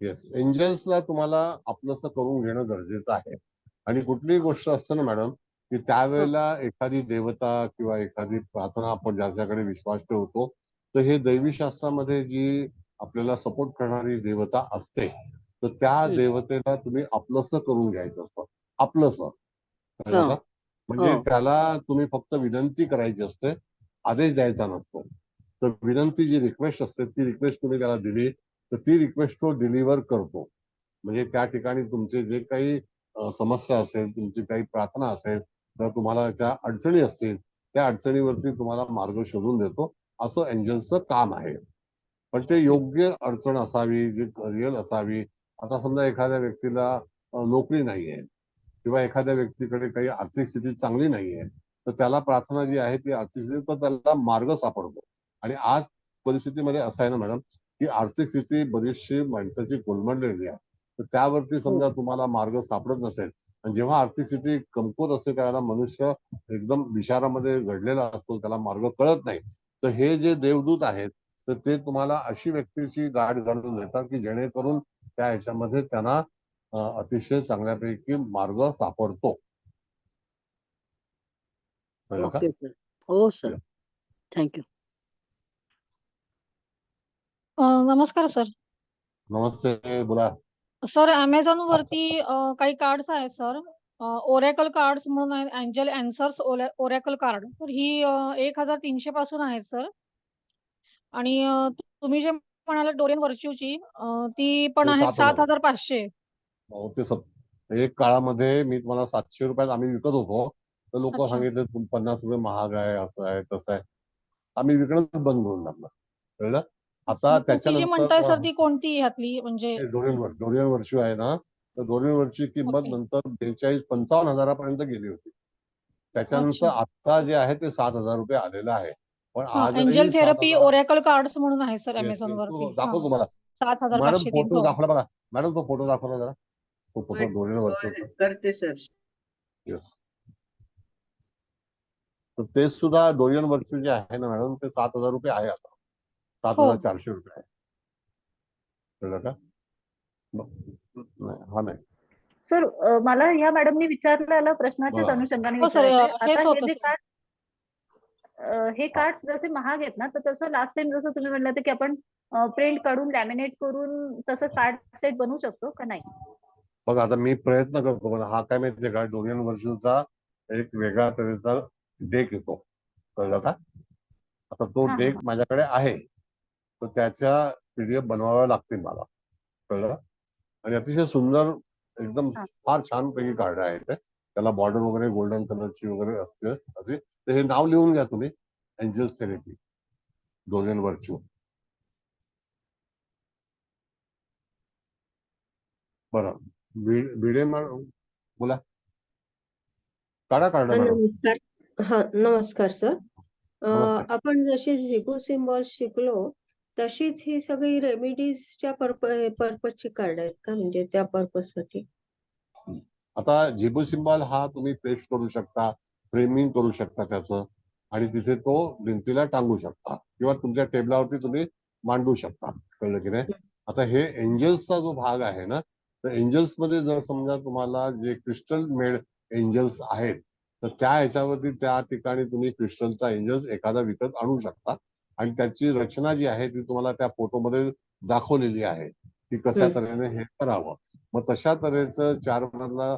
येस एंजल्सला तुम्हाला आपलंसं करून घेणं गरजेचं आहे. आणि कुठलीही गोष्ट असते ना मॅडम की त्यावेळेला एखादी देवता किंवा एखादी प्रार्थना आपण ज्याच्याकडे विश्वास ठेवतो तर हे दैवी शास्त्रामध्ये जी आपल्याला सपोर्ट करणारी देवता असते तर त्या देवतेला तुम्ही आपलंसं करून घ्यायचं असतं. आपलंसं कळलं हो का? म्हणजे हो त्याला तुम्ही फक्त विनंती करायची असते, आदेश द्यायचा नसतो. तर विनंती जी रिक्वेस्ट असते ती रिक्वेस्ट तुम्ही त्याला दिली तर ती रिक्वेस्ट तो डिलिव्हर करतो. म्हणजे त्या ठिकाणी तुमचे जे काही समस्या असेल तुमची काही प्रार्थना असेल तर तुम्हाला ज्या अडचणी असतील त्या अडचणीवरती तुम्हाला मार्ग शोधून देतो. असं एंजलचं काम आहे. पण ते योग्य अडचण असावी जी रिअल असावी. आता समजा एखाद्या व्यक्तीला नोकरी नाहीये किंवा एखाद्या व्यक्तीकडे काही आर्थिक स्थिती चांगली नाहीये तर त्याला प्रार्थना जी आहे ती आर्थिक स्थिती तर त्याला मार्ग सापडतो. आणि आज परिस्थितीमध्ये असं आहे ना मॅडम की आर्थिक स्थिती बरीचशी माणसाची कोलमडलेली आहे. तर त्यावरती समजा तुम्हाला मार्ग सापडत नसेल आणि जेव्हा आर्थिक स्थिती कमकुवत असते त्याला मनुष्य एकदम विचारामध्ये घडलेला असतो त्याला मार्ग कळत नाही. तर हे जे देवदूत आहेत तर ते तुम्हाला अशी व्यक्तीची गाठ घालून देतात की जेणेकरून त्या ह्याच्यामध्ये त्यांना अतिशय चांगल्यापैकी मार्ग सापडतो. कळलं का? Okay sir. हो सर थँक्यू. नमस्कार सर. नमस्ते बोला. सर अमेझॉन वरती काही कार्ड्स आहेत सर. ओरॅकल कार्ड्स म्हणून आहेत एंजल अँसर्स ओरॅकल कार्ड तर ही 1300 पासून आहेत सर. आणि तुम्ही जे म्हणाला डोरियन वर्च्यूची ती पण ते आहेत 7,000 7500. हो ते एक काळामध्ये मी तुम्हाला 700 रुपयात आम्ही विकत होतो तर लोक अच्छा सांगितले 50 रुपये महाग आहे असं आहे तसं आहे. आम्ही विकणं बंद करून टाकलं. कळलं? आता मग तुम्ही जी म्हणताय त्याच्यानंतर सर ती कोणती ह्यातली म्हणजे डोरियन वर्च्यू आहे ना तर डोरियन वर्च्यूची किंमत ओके नंतर 42-55 हजारापर्यंत गेली होती. त्याच्यानंतर अच्छा आता जे आहे ते 7,000 रुपये आलेलं आहे. पण हा आजही एंजल थेरपी 7,000 ओरॅकल कार्ड्स म्हणून आहे सर येस अमेझॉन येस तो वरती हा दाखव तुम्हाला. मॅडम 7503 फोटो हो. दाखवला बघा. मॅडम तो फोटो दाखवला जरा. तो फोटो डोरियन वर्च्यू करते सर. येस. तर ते सुद्धा डोरियन वर्च्यू जे आहे ना मॅडम ते 7,000 रुपये आहे आता. हो 7,400 रुपये आहे. कळलं का? नाही, हा नाही. सर मला ह्या मॅडमनी विचारलेल्या प्रश्नाच्याच बघा. अनुषंगाने हो सर विचारायचंय. हेच आता हे होतं जे सर. हे कार्ड जसे महाग आहेत ना तर तसं लास्ट टाइम जसं तुम्ही म्हणलं होतं की आपण प्रिंट काढून लॅमिनेट करून तसं कार्ड सेट बनवू शकतो का नाही? बघा आता मी प्रयत्न करतो पण हा काय माहितीये का डोरियन वर्च्यूचा एक वेगळा तऱ्हेचा डेक येतो. कळलं का? आता तो हा हा डेक हा माझ्याकडे आहे तर त्याच्या पीडीएफ बनवाव्या लागतील मला. कळलं? आणि अतिशय सुंदर एकदम हा. फार छान पैकी कार्ड आहे ते. त्याला बॉर्डर वगैरे गोल्डन कलरची वगैरे असते असे. तर हे नाव लिहून घ्या तुम्ही, एंजल्स थेरपी डोरियन व्हर्च्यू. बरं, भिडे मॅडम बोला. काढा कार्ड मॅडम. नमस्कार. हा, नमस्कार सर. नमस्ते. आपण जशी झिबू सिम्बॉल शिकलो तशीच ही सगळी रेमेडीजच्या पर्पजची कार्ड आहेत का, म्हणजे त्या पर्पजसाठी? आता झिबू सिम्बॉल हा तुम्ही पेस्ट करू शकता, फ्रेमिंग करू शकता त्याचं, आणि तिथे तो भिंतीला टांगू शकता किंवा तुमच्या टेबलावरती तुम्ही मांडू शकता. कळलं की नाही? आता हे एंजल्सचा जो भाग आहे ना, तर एंजल्स मध्ये जर समजा तुम्हाला जे क्रिस्टल मेड एंजल्स आहेत, तर त्या ह्याच्यावरती त्या ठिकाणी तुम्ही क्रिस्टलचा एंजल्स एखादा विकत आणू शकता आणि त्याची रचना जी आहे ती तुम्हाला त्या फोटोमध्ये दाखवलेली आहे की कशा तऱ्हेने हे करावं. मग तशा तऱ्हेचं 4 मधला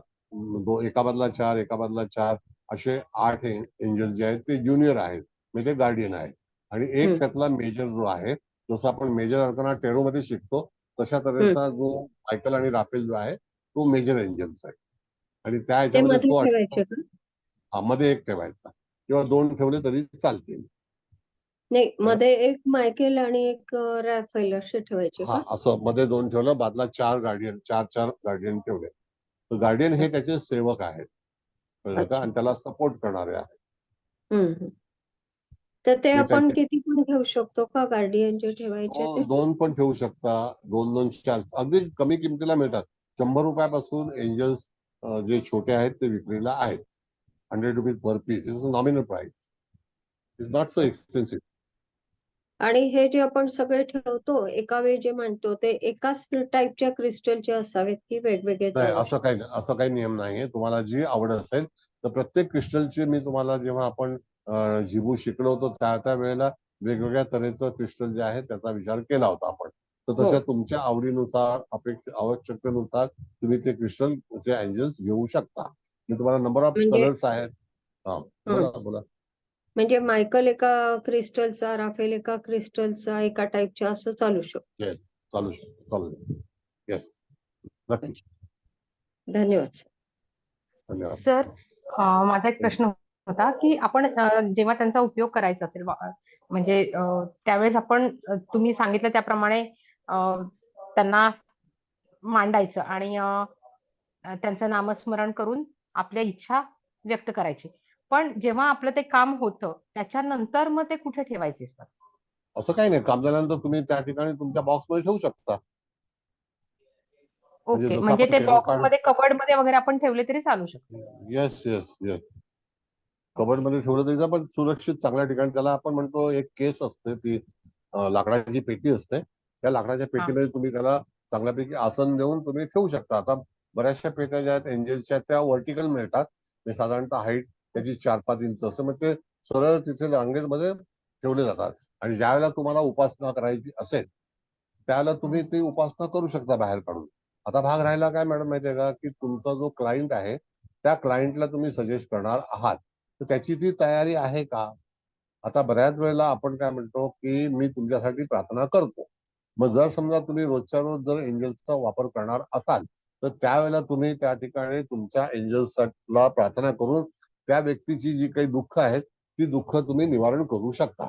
एका बाजूला 4 एका बाजूला 4 असे 8 एंजल जे आहेत ते ज्युनियर आहेत, म्हणजे गार्डियन आहेत. आणि एक त्यातला मेजर जो आहे, जसं आपण मेजर अर्काना टेरो मध्ये शिकतो तशा तऱ्हेचा जो मायकल आणि राफेल जो आहे तो मेजर एंजल्स आहे. आणि त्या ते ह्याच्यामध्ये मध्ये तो ठेवायचे का? मध्ये एक ठेवायचा किंवा 2 ठेवले तरी चालतील. नाही, मध्ये एक मायकेल आणि एक रॅफेल असे ठेवायचे हा, का? असं मध्ये 2 ठेवलं, बाजूला 4 गार्डियन, 4 गार्डियन ठेवले. तर गार्डियन हे त्याचे सेवक आहेत, कळलं का? आणि त्याला सपोर्ट करणारे आहेत. तर ते ते आपण त्याचे किती पण ठेवू शकतो का, गार्डियन जे ठेवायचे ते? 2 पण ठेवू शकता, 2 4 अगदी कमी किमतीला मिळतात. 100 रुपयापासून एंजल्स जे छोटे आहेत ते विक्रीला आहेत. 100 rupees per piece is nominal price, is not so expensive. आणि हे जे आपण सगळे ठेवतो एका वेळी जे म्हणतो ते एकाच टाईपच्या क्रिस्टलचे असावेत की वेगवेगळे नाही, चालू असं काही नियम नाहीये. तुम्हाला जी आवड असेल तर प्रत्येक क्रिस्टलची मी तुम्हाला जेव्हा आपण जिबू शिकलो होतो त्या वेळेला वेगवेगळ्या तऱ्हेचं क्रिस्टल जे आहे त्याचा विचार केला होता आपण. तर तशा तुमच्या आवडीनुसार आवश्यकतेनुसार तुम्ही ते क्रिस्टलचे एंजल्स घेऊ शकता. मी तुम्हाला नंबर ऑफ म्हणजे कलर्स आहेत. हा, बोला. म्हणजे मायकल एका क्रिस्टलचा, राफेल एका क्रिस्टलचा, एका टाईपच्या असं चालू शकतो? चालू शकतो. येस, नक्की. धन्यवाद. धन्यवाद. सर, माझा एक प्रश्न होता की आपण जेव्हा त्यांचा उपयोग करायचा असेल म्हणजे त्यावेळेस आपण तुम्ही सांगितलं त्याप्रमाणे त्यांना मांडायचं आणि त्यांचं नामस्मरण करून आपल्या इच्छा व्यक्त करायची. पण जेव्हा आपलं ते काम होतं त्याच्यानंतर मग ते कुठे ठेवायचे सर? असं काही नाही, काम झाल्यानंतर तुम्ही त्या ठिकाणी तुमच्या बॉक्समध्ये ठेवू शकता. ओके, जसं म्हणजे आपण ते टेरो बॉक्स कार्ड, मध्ये, कबर्ड मध्ये वगैरे आपण ठेवले तरी चालू शकतो? येस, कबर्ड मध्ये ठेवलं तरी पण सुरक्षित चांगल्या ठिकाणी. त्याला आपण म्हणतो एक केस असते, ती लाकडाची पेटी असते. त्या लाकडाच्या पेटीमध्ये तुम्ही त्याला चांगल्यापैकी आसन देऊन तुम्ही ठेवू शकता. आता बऱ्याचशा पेट्या ज्या आहेत एंजल्सच्या त्या व्हर्टिकल मिळतात, म्हणजे साधारणतः हाईट त्याची 4-5 इंच असं, मग ते सरळ तिथे रांगेमध्ये ठेवले जातात. आणि ज्या वेळेला तुम्हाला उपासना करायची असेल त्यावेळेला तुम्ही ती उपासना करू शकता बाहेर काढून. आता भाग राहिला काय मॅडम माहितीये का, की तुमचा जो क्लायंट आहे त्या क्लायंटला तुम्ही सजेस्ट करणार आहात, तर त्याची ती तयारी आहे का? आता बऱ्याच वेळेला आपण काय म्हणतो की मी तुमच्यासाठी प्रार्थना करतो. मग जर समजा तुम्ही रोजच्या रोज जर एंजल्सचा वापर करणार असाल तर त्यावेळेला तुम्ही त्या ठिकाणी तुमच्या एंजल्सला प्रार्थना करून त्या व्यक्तीची जी काही दुःख आहेत ती दुःख तुम्ही निवारण करू शकता.